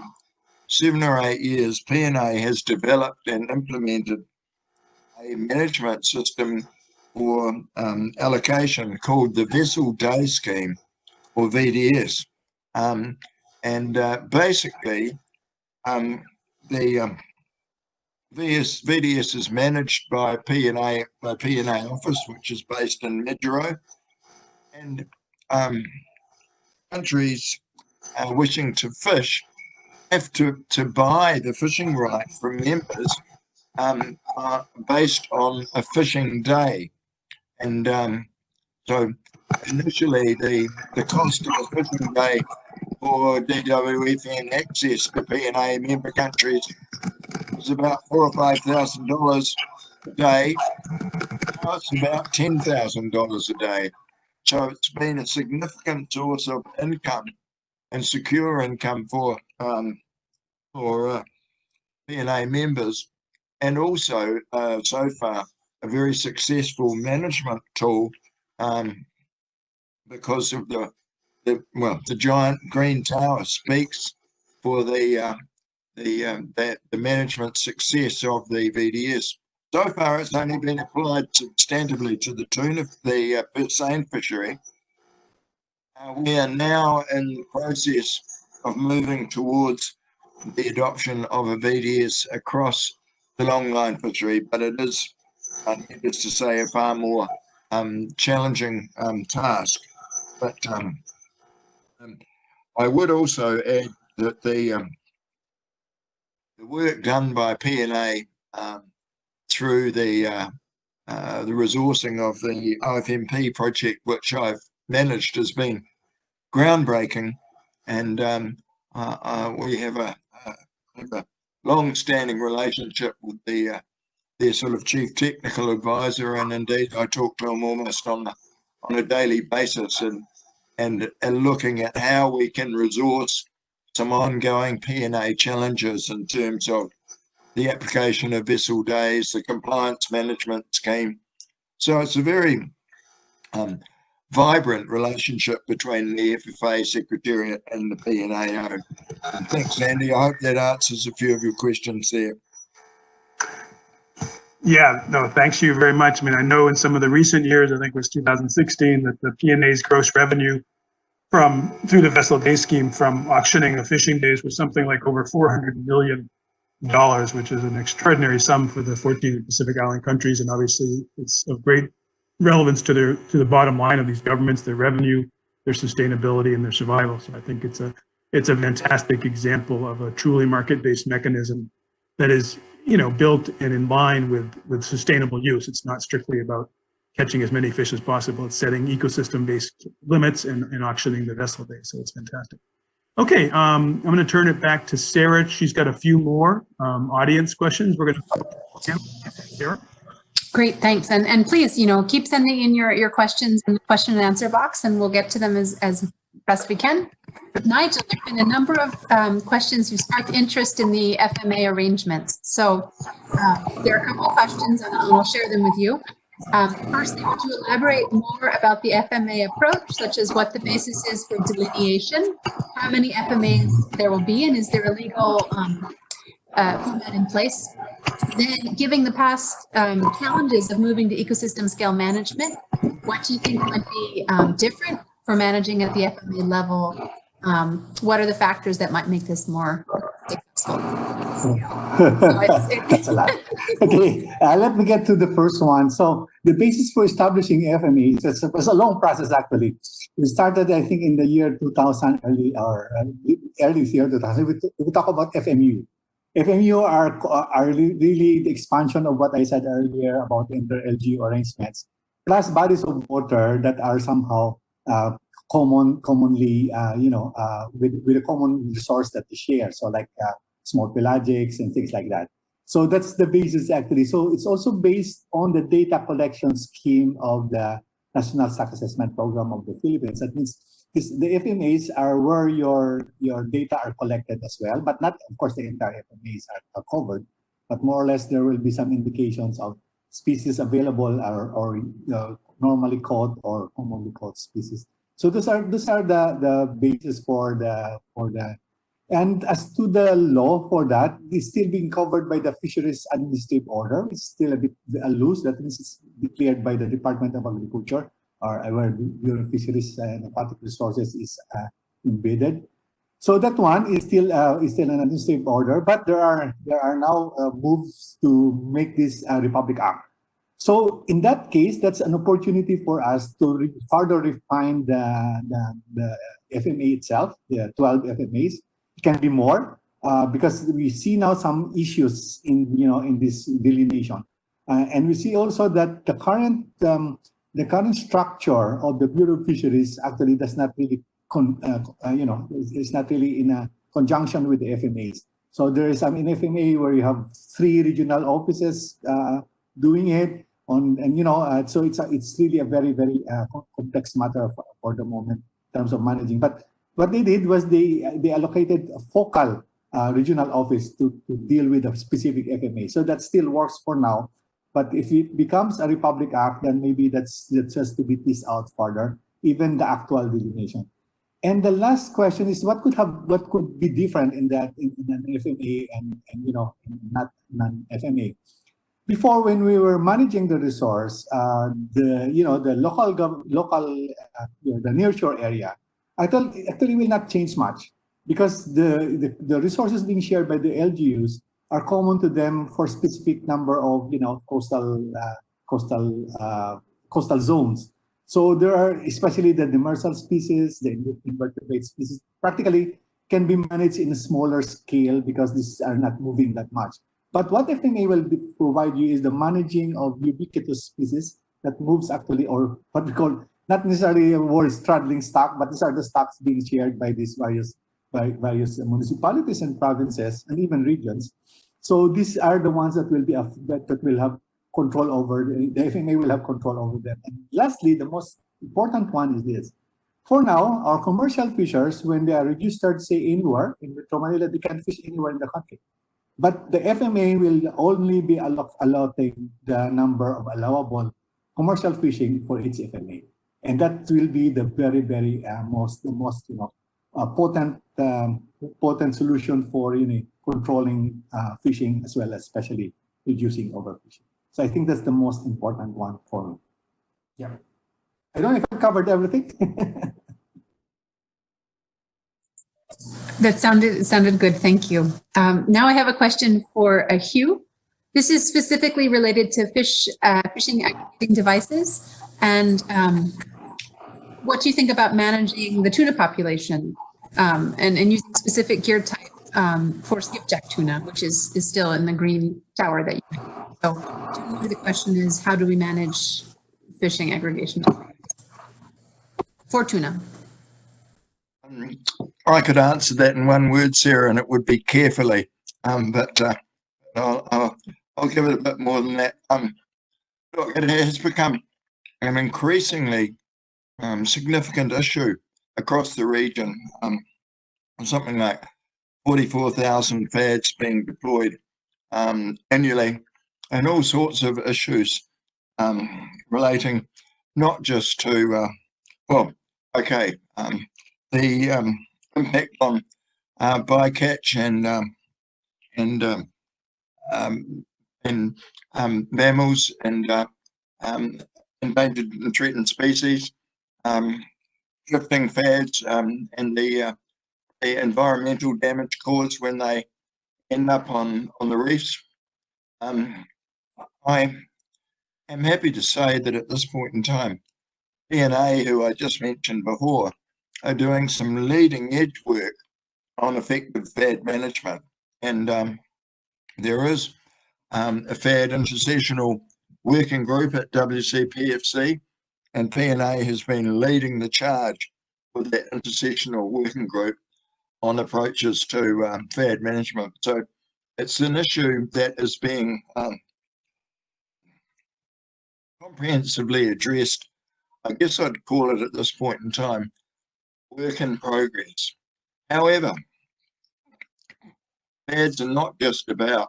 7 or 8 years, PNA has developed and implemented a management system for allocation called the Vessel Day Scheme, or VDS. Basically, the VDS is managed by PNA office, which is based in Midgero, and countries wishing to fish have to buy the fishing right from members based on a fishing day. And so initially the cost of a fishing day for DWFN access to PNA member countries was about $4,000 or $5,000 a day. Now it's about $10,000 a day. So it's been a significant source of income and secure income for PNA members, and also so far a very successful management tool because of the giant green tower speaks for the management success of the VDS. So far, it's only been applied substantively to the tuna, the seine fishery. We are now in the process of moving towards the adoption of a VDS across the longline fishery, but it is, needless to say, a far more challenging task. But I would also add that the work done by PNA through the resourcing of the OFMP project, which I've managed, has been groundbreaking, and we have a long-standing relationship with their sort of chief technical advisor, and indeed I talk to him almost on a daily basis, and looking at how we can resource some ongoing PNA challenges in terms of the application of vessel days, the compliance management scheme. So it's a very vibrant relationship between the FFA Secretariat and the PNAO. Thanks, Andy. I hope that answers a few of your questions there. Yeah, no, thanks you very much. I mean, I know in some of the recent years, I think it was 2016, that the PNA's gross revenue through the Vessel Day Scheme from auctioning of fishing days was something like over $400 million. which is an extraordinary sum for the 14 Pacific Island countries, and obviously it's of great relevance to the bottom line of these governments, their revenue, their sustainability, and their survival. So I think it's a fantastic example of a truly market-based mechanism that is, built and in line with sustainable use. It's not strictly about catching as many fish as possible. It's setting ecosystem-based limits and auctioning the vessel days. So it's fantastic. Okay, I'm going to turn it back to Sarah. She's got a few more audience questions. We're going to Sarah. Great, thanks. And please, keep sending in your questions in the question and answer box, and we'll get to them as best we can. Nigel, there have been a number of questions who sparked interest in the FMA arrangements. So there are a couple of questions, and I'll share them with you. Firstly, would you elaborate more about the FMA approach, such as what the basis is for delineation, how many FMAs there will be, and is there a legal format in place? Then, given the past challenges of moving to ecosystem scale management, what do you think might be different for managing at the FMA level? What are the factors that might make this more successful? That's a lot. Okay, let me get to the first one. So the basis for establishing FMAs was a long process, actually. We started, I think, in the year 2000, early year 2000. We talk about FMU. FMU are really the expansion of what I said earlier about inter-LGU arrangements, plus bodies of water that are somehow commonly, with a common resource that they share. So like small pelagics and things like that. So that's the basis, actually. So it's also based on the data collection scheme of the National Stock Assessment Program of the Philippines. That means the FMAs are where your data are collected as well, but not, of course, the entire FMAs are covered, but more or less there will be some indications of species available or normally caught or commonly caught species. So those are the basis for the and as to the law for that, it's still being covered by the Fisheries Administrative Order. It's still a bit loose. That means it's declared by the Department of Agriculture, or where Bureau of Fisheries and Aquatic Resources is embedded. So that one is still an administrative order, but there are now moves to make this a Republic Act. So in that case, that's an opportunity for us to further refine the FMA itself, the 12 FMAs. It can be more because we see now some issues in this delineation, and we see also that the current structure of the Bureau of Fisheries actually does not really it's not really in a conjunction with the FMAs. So there is an FMA where you have 3 regional offices doing it so it's really a very, very complex matter for the moment in terms of managing. But what they did was they allocated a focal regional office to deal with a specific FMA. So that still works for now. But if it becomes a Republic Act, then maybe that's just to be teased out further, even the actual delineation. And the last question is what could be different in an FMA and not non-FMA. Before, when we were managing the resource, the nearshore area, I thought actually will not change much because the resources being shared by the LGUs are common to them for specific number of coastal zones. So there are, especially the demersal species, the invertebrate species, practically can be managed in a smaller scale because these are not moving that much. But what FMA will provide you is the managing of ubiquitous species that moves actually, or what we call, not necessarily a word straddling stock, but these are the stocks being shared by these various municipalities and provinces and even regions. So these are the ones that will be that will have control over, the FMA will have control over them. And lastly, the most important one is this. For now, our commercial fishers, when they are registered, say anywhere in Metro Manila, they can fish anywhere in the country. But the FMA will only be allotting the number of allowable commercial fishing for each FMA. And that will be the very, very most potent solution for controlling fishing as well as especially reducing overfishing. So I think that's the most important one for me. Yeah. I don't know if I covered everything. That sounded good. Thank you. Now I have a question for Hugh. This is specifically related to fishing aggregating devices, and what do you think about managing the tuna population and using specific gear type for skipjack tuna, which is still in the green tower that you have. So generally the question is, how do we manage fishing aggregation for tuna? I could answer that in one word, Sarah, and it would be carefully. But I'll give it a bit more than that. Look, it has become an increasingly significant issue across the region. Something like 44,000 FADs being deployed annually, and all sorts of issues relating not just to, the impact on bycatch and mammals and endangered and threatened species, shifting FADs, and the environmental damage caused when they end up on the reefs. I am happy to say that at this point in time, PNA, who I just mentioned before, are doing some leading edge work on effective FAD management. And there is a FAD intersessional working group at WCPFC, and PNA has been leading the charge with that intersessional working group on approaches to FAD management. So it's an issue that is being comprehensively addressed. I guess I'd call it at this point in time work in progress. However, FADs are not just about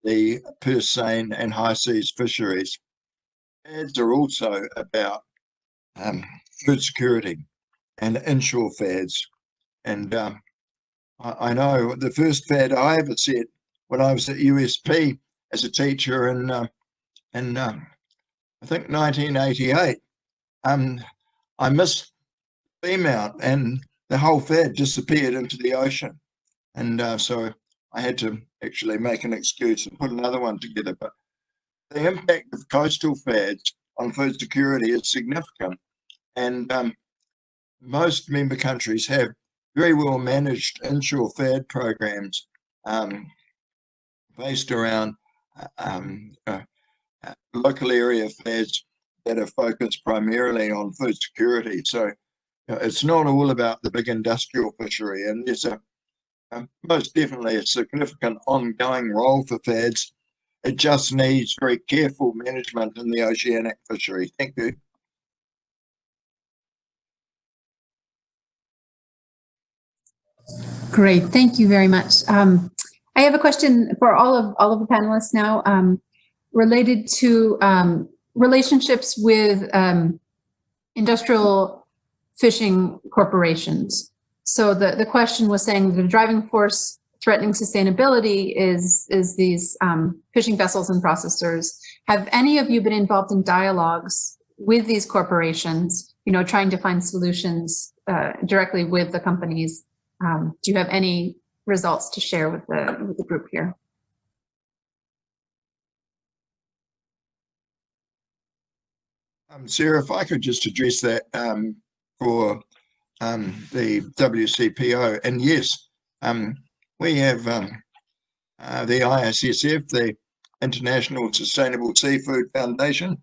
the purse seine and high seas fisheries. FADs are also about food security and inshore FADs. And I know the first FAD I ever set when I was at USP as a teacher in I think 1988, I missed femount and the whole FAD disappeared into the ocean. And so I had to actually make an excuse and put another one together. But the impact of coastal FADs on food security is significant. And most member countries have very well managed inshore FAD programs based around local area FADs that are focused primarily on food security. So it's not all about the big industrial fishery, and there's most definitely a significant ongoing role for FADs. It just needs very careful management in the oceanic fishery. Thank you. Great, thank you very much. I have a question for all of the panelists now, related to relationships with industrial fishing corporations. So the question was saying the driving force threatening sustainability is these fishing vessels and processors. Have any of you been involved in dialogues with these corporations, trying to find solutions directly with the companies? Do you have any results to share with the group here? Sarah, if I could just address that for the WCPO. And yes, we have the ISSF, the International Sustainable Seafood Foundation.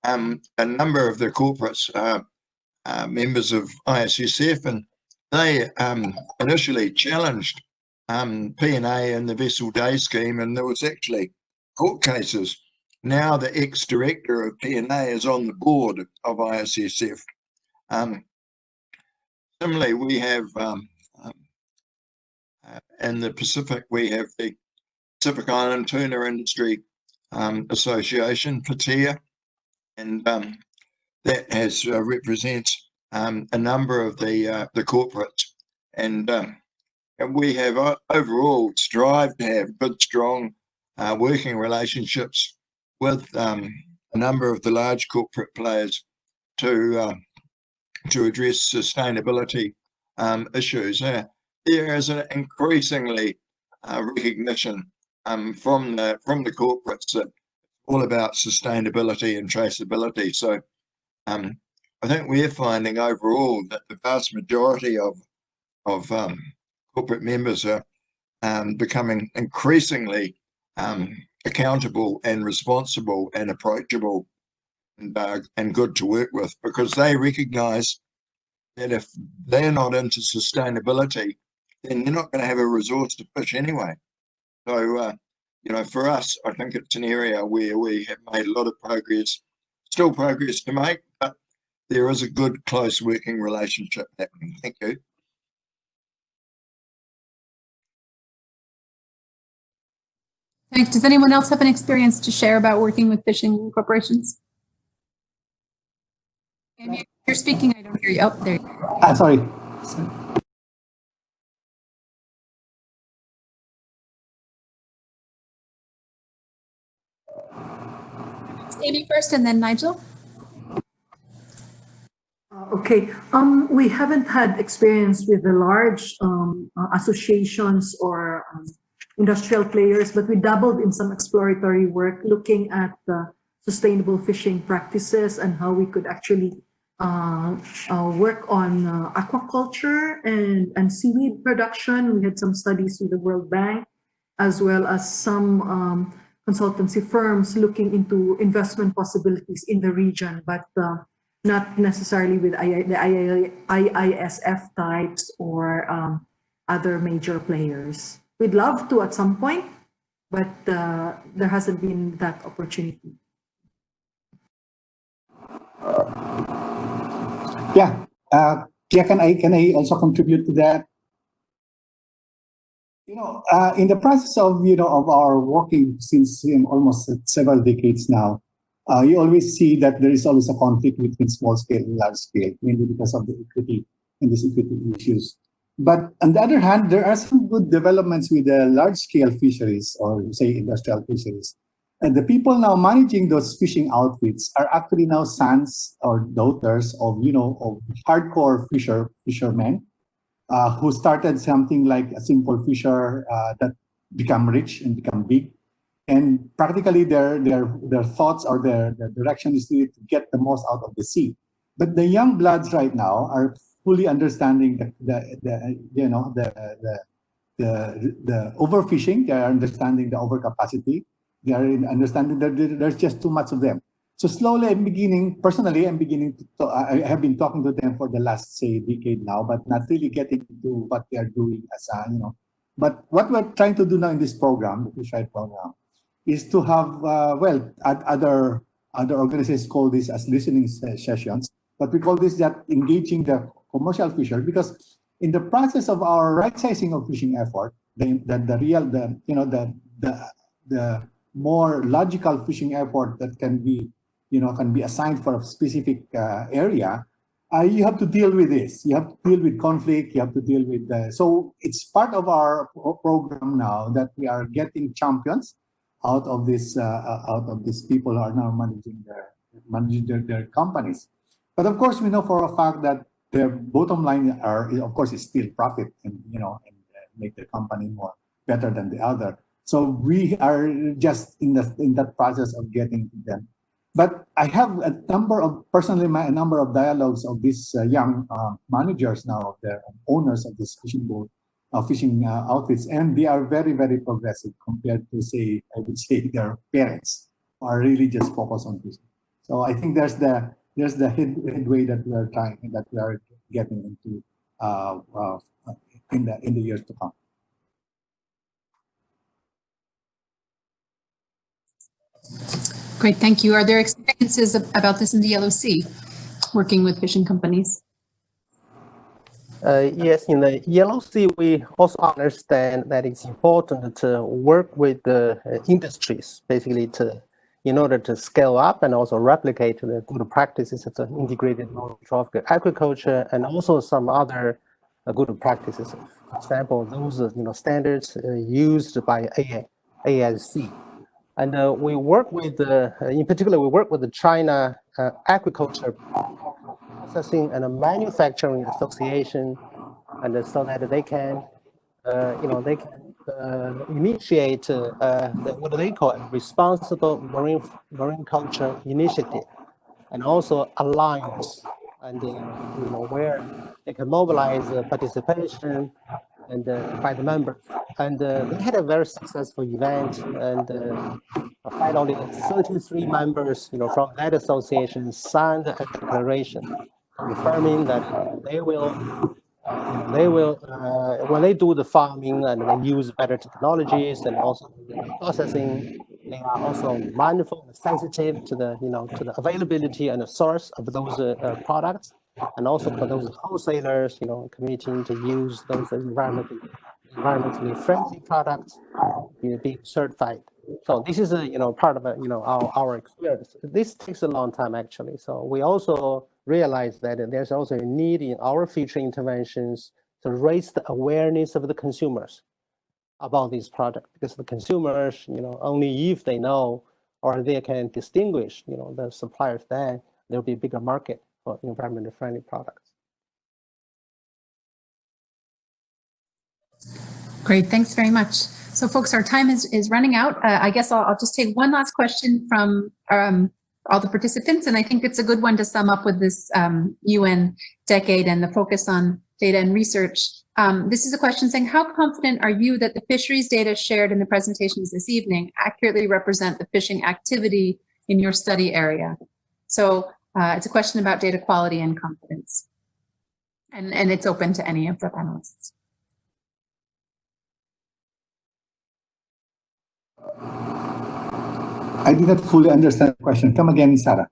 A number of the corporates are members of ISSF, and they initially challenged PNA in the Vessel Day scheme, and there was actually court cases. Now the ex-director of PNA is on the board of ISSF. Similarly, we have in the Pacific, we have the Pacific Island Tuna Industry Association, PATIA, and that has represents a number of the corporates, and we have overall strived to have good, strong working relationships with a number of the large corporate players to address sustainability issues. there is an increasingly recognition from the corporates that all about sustainability and traceability. So I think we're finding overall that the vast majority of corporate members are becoming increasingly accountable and responsible and approachable and good to work with, because they recognize that if they're not into sustainability, then they're not going to have a resource to fish anyway. So, you know, for us, I think it's an area where we have made a lot of progress, still progress to make, but there is a good, close working relationship happening. Thank you. Thanks. Does anyone else have an experience to share about working with fishing corporations? Amy, you're speaking, I don't hear you. Oh, there you go. Sorry. Amy first and then Nigel. Okay, we haven't had experience with the large associations or industrial players, but we dabbled in some exploratory work looking at sustainable fishing practices and how we could actually work on aquaculture and seaweed production. We had some studies with the World Bank, as well as some consultancy firms looking into investment possibilities in the region, but not necessarily with the IISF types or other major players. We'd love to at some point, but there hasn't been that opportunity. Yeah, can I also contribute to that? You know, in the process of of our working since almost several decades now, you always see that there is always a conflict between small scale and large scale, mainly because of the equity and these equity issues. But on the other hand, there are some good developments with the large scale fisheries, or say industrial fisheries. And the people now managing those fishing outfits are actually now sons or daughters of of hardcore fishermen who started something like a simple fisher that become rich and become big. And practically their thoughts or their direction is to get the most out of the sea. But the young bloods right now are fully understanding the overfishing. They are understanding the overcapacity. They are understanding that there's just too much of them. So slowly, personally, I'm beginning to. I have been talking to them for the last, say, decade now, but not really getting into what they are doing as But what we're trying to do now in this program, the Fisheries program, is to have other organizations call this as listening sessions, but we call this that engaging the commercial fisher, because in the process of our right sizing of fishing effort, the more logical fishing effort that can be assigned for a specific area, you have to deal with this. You have to deal with conflict. You have to deal with so it's part of our program now that we are getting champions out of these people who are now managing their companies. But of course, we know for a fact that their bottom line is still profit and make the company more better than the other. So we are just in that process of getting to them. But I have a number of dialogues of these young managers now, the owners of this fishing outfits, and they are very, very progressive compared to, say, I would say their parents who are really just focused on fishing. So I think there's the headway that we are getting into in the years to come. Great, thank you. Are there experiences about this in the Yellow Sea, working with fishing companies? Yes, in the Yellow Sea, we also understand that it's important to work with the industries, basically in order to scale up and also replicate the good practices of the integrated multi-trophic agriculture, and also some other good practices. For example, those standards used by ASC. And we work with, in particular, we work with the China Aquaculture Processing and Manufacturing Association, and so that they can they can initiate what they call a responsible marine culture initiative, and also alliance, and where they can mobilize participation and by the members. And they had a very successful event, and finally 33 members, from that association signed a declaration confirming that they will when they do the farming and they use better technologies and also processing, they are also mindful and sensitive to the to the availability and the source of those products, and also for those wholesalers committing to use those environmentally friendly products being certified. So this is a part of our experience. This takes a long time actually. So we also realize that there's also a need in our future interventions to raise the awareness of the consumers about these products, because the consumers, only if they know or they can distinguish, the suppliers, then there'll be a bigger market for environmentally friendly products. Great, thanks very much. So folks, our time is running out. I guess I'll just take one last question from all the participants, and I think it's a good one to sum up with this UN decade and the focus on data and research. This is a question saying, how confident are you that the fisheries data shared in the presentations this evening accurately represent the fishing activity in your study area? So it's a question about data quality and confidence. And it's open to any of the panelists. I did not fully understand the question. Come again, Sarah.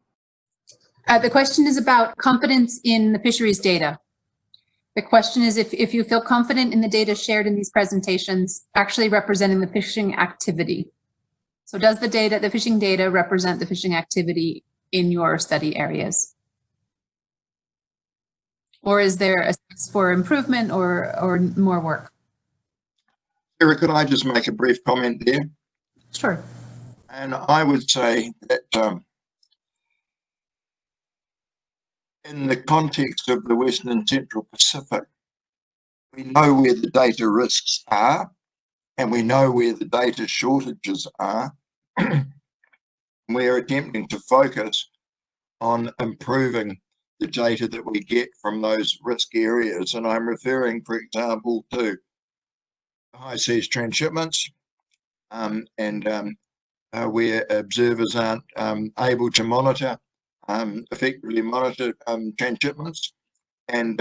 The question is about confidence in the fisheries data. The question is if you feel confident in the data shared in these presentations actually representing the fishing activity. So does the fishing data represent the fishing activity in your study areas? Or is there a space for improvement or more work? Sarah, could I just make a brief comment there? Sure. And I would say that in the context of the Western and Central Pacific, we know where the data risks are, and we know where the data shortages are. We're attempting to focus on improving the data that we get from those risk areas. And I'm referring, for example, to high seas transshipments, where observers aren't able to monitor, effectively monitor transshipments, and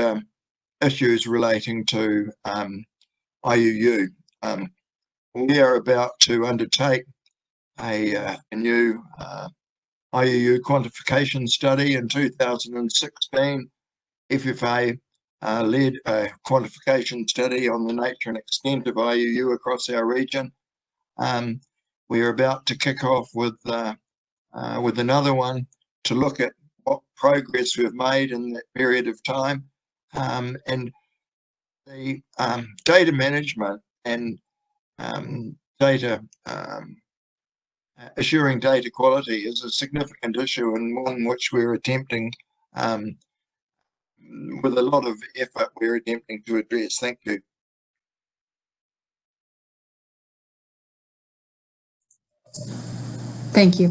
issues relating to IUU. We are about to undertake a new IUU quantification study in 2016. FFA led a quantification study on the nature and extent of IUU across our region. We're about to kick off with another one to look at what progress we've made in that period of time. And the data management and assuring data quality is a significant issue, and one which we're attempting with a lot of effort, we're attempting to address. Thank you. Thank you.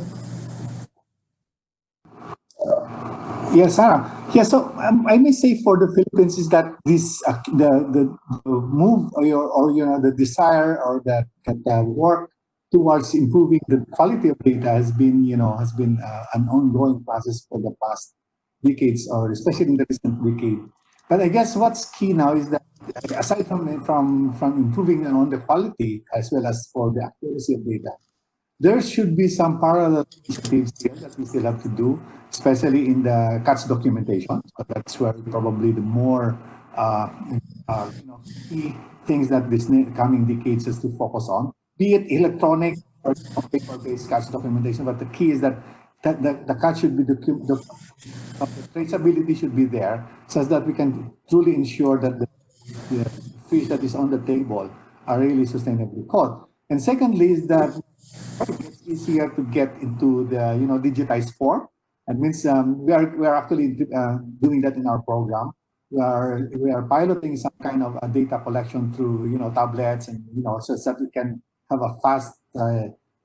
Yes, Sarah. Yeah, so I may say for the Philippines is that this the move or the desire or that work towards improving the quality of data has been an ongoing process for the past decades, or especially in the recent decade. But I guess what's key now is that aside from improving on the quality as well as for the accuracy of data, there should be some parallel initiatives here that we still have to do, especially in the catch documentation. So that's where probably the more key things that this coming decades has to focus on, be it electronic or paper-based catch documentation. But the key is that the catch should be the traceability should be there, such that we can truly ensure that the fish that is on the table are really sustainably caught. And secondly is that it's easier to get into the digitized form. That means we are actually doing that in our program, we are piloting some kind of a data collection through tablets, and so that we can have a fast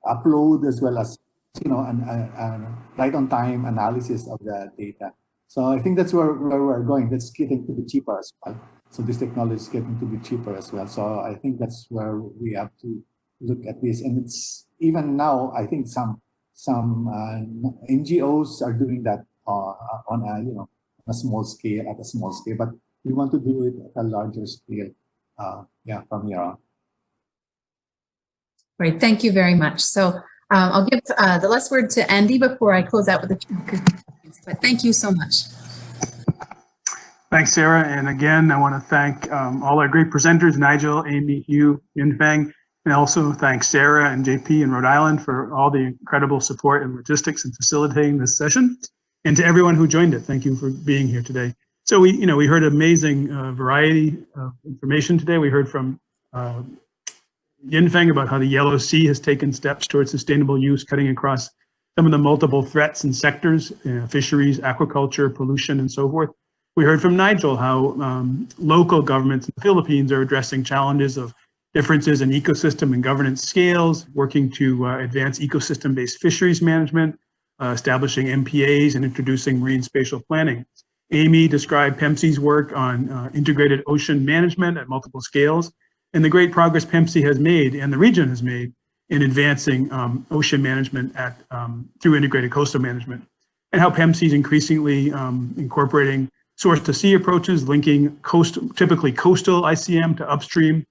upload as well as and right on time analysis of the data. So I think that's where we're going. That's getting to be cheaper as well. So this technology is getting to be cheaper as well. So I think that's where we have to look at this. And it's even now, I think some NGOs are doing that on a small scale, but we want to do it at a larger scale. From here on. Great, thank you very much. So I'll give the last word to Andy before I close out with a few questions, but thank you so much. Thanks, Sarah. And again, I want to thank all our great presenters, Nigel, Amy, Hugh, Yinfeng, and also thank Sarah and JP in Rhode Island for all the incredible support and logistics in facilitating this session. And to everyone who joined it, thank you for being here today. So we heard amazing variety of information today. We heard from Yinfeng about how the Yellow Sea has taken steps towards sustainable use, cutting across some of the multiple threats and sectors, fisheries, aquaculture, pollution, and so forth. We heard from Nigel how local governments in the Philippines are addressing challenges of differences in ecosystem and governance scales, working to advance ecosystem-based fisheries management, establishing MPAs, and introducing marine spatial planning. Amy described PEMC's work on integrated ocean management at multiple scales, and the great progress PEMC has made and the region has made in advancing ocean management through integrated coastal management, and how PEMC is increasingly incorporating source-to-sea approaches, linking typically coastal ICM to upstream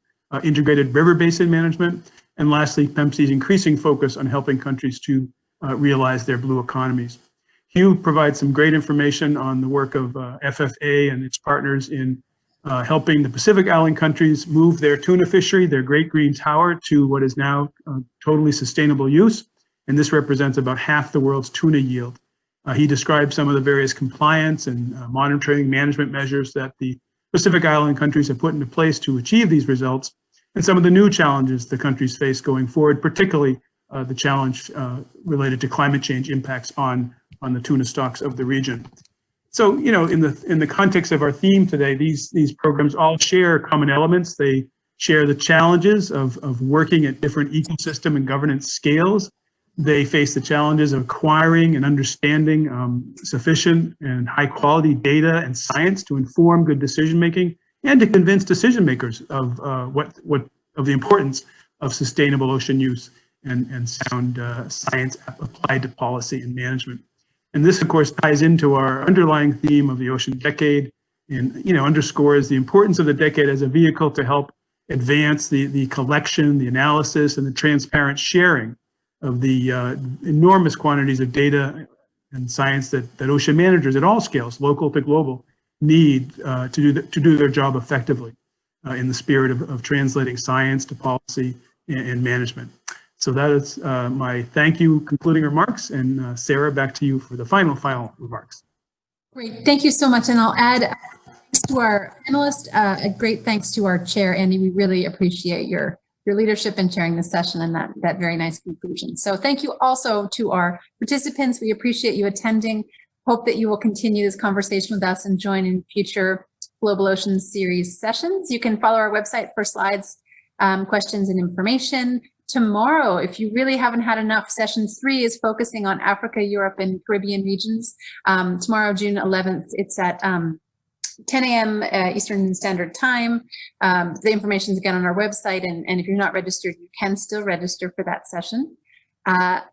integrated river basin management, and lastly, PEMC's increasing focus on helping countries to realize their blue economies. Hugh provides some great information on the work of FFA and its partners in helping the Pacific Island countries move their tuna fishery, their Great Green Tower, to what is now totally sustainable use. And this represents about half the world's tuna yield. He described some of the various compliance and monitoring management measures that the Pacific Island countries have put into place to achieve these results, and some of the new challenges the countries face going forward, particularly the challenge related to climate change impacts on the tuna stocks of the region. So, in the context of our theme today, these programs all share common elements. They share the challenges of working at different ecosystem and governance scales. They face the challenges of acquiring and understanding sufficient and high quality data and science to inform good decision making, and to convince decision makers of the importance of sustainable ocean use and sound science applied to policy and management. And this, of course, ties into our underlying theme of the Ocean Decade, and underscores the importance of the decade as a vehicle to help advance the collection, the analysis, and the transparent sharing of the enormous quantities of data and science that ocean managers at all scales, local to global, need to do their job effectively in the spirit of translating science to policy and management. So that is my thank you concluding remarks, and Sarah, back to you for the final remarks. Great, thank you so much. And I'll add thanks to our panelists, a great thanks to our chair, Andy. We really appreciate your leadership in chairing this session and that very nice conclusion. So thank you also to our participants. We appreciate you attending. Hope that you will continue this conversation with us and join in future Global Oceans series sessions. You can follow our website for slides, questions, and information. Tomorrow, if you really haven't had enough, session 3 is focusing on Africa, Europe, and Caribbean regions. Tomorrow, June 11th, it's at 10 a.m. Eastern Standard Time. The information is again on our website, and if you're not registered, you can still register for that session.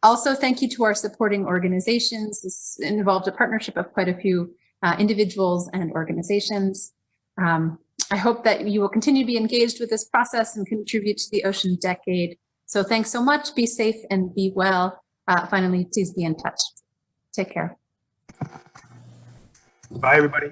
Also, thank you to our supporting organizations. This involved a partnership of quite a few individuals and organizations. I hope that you will continue to be engaged with this process and contribute to the Ocean Decade. So thanks so much. Be safe and be well. Finally, please be in touch. Take care. Bye, everybody.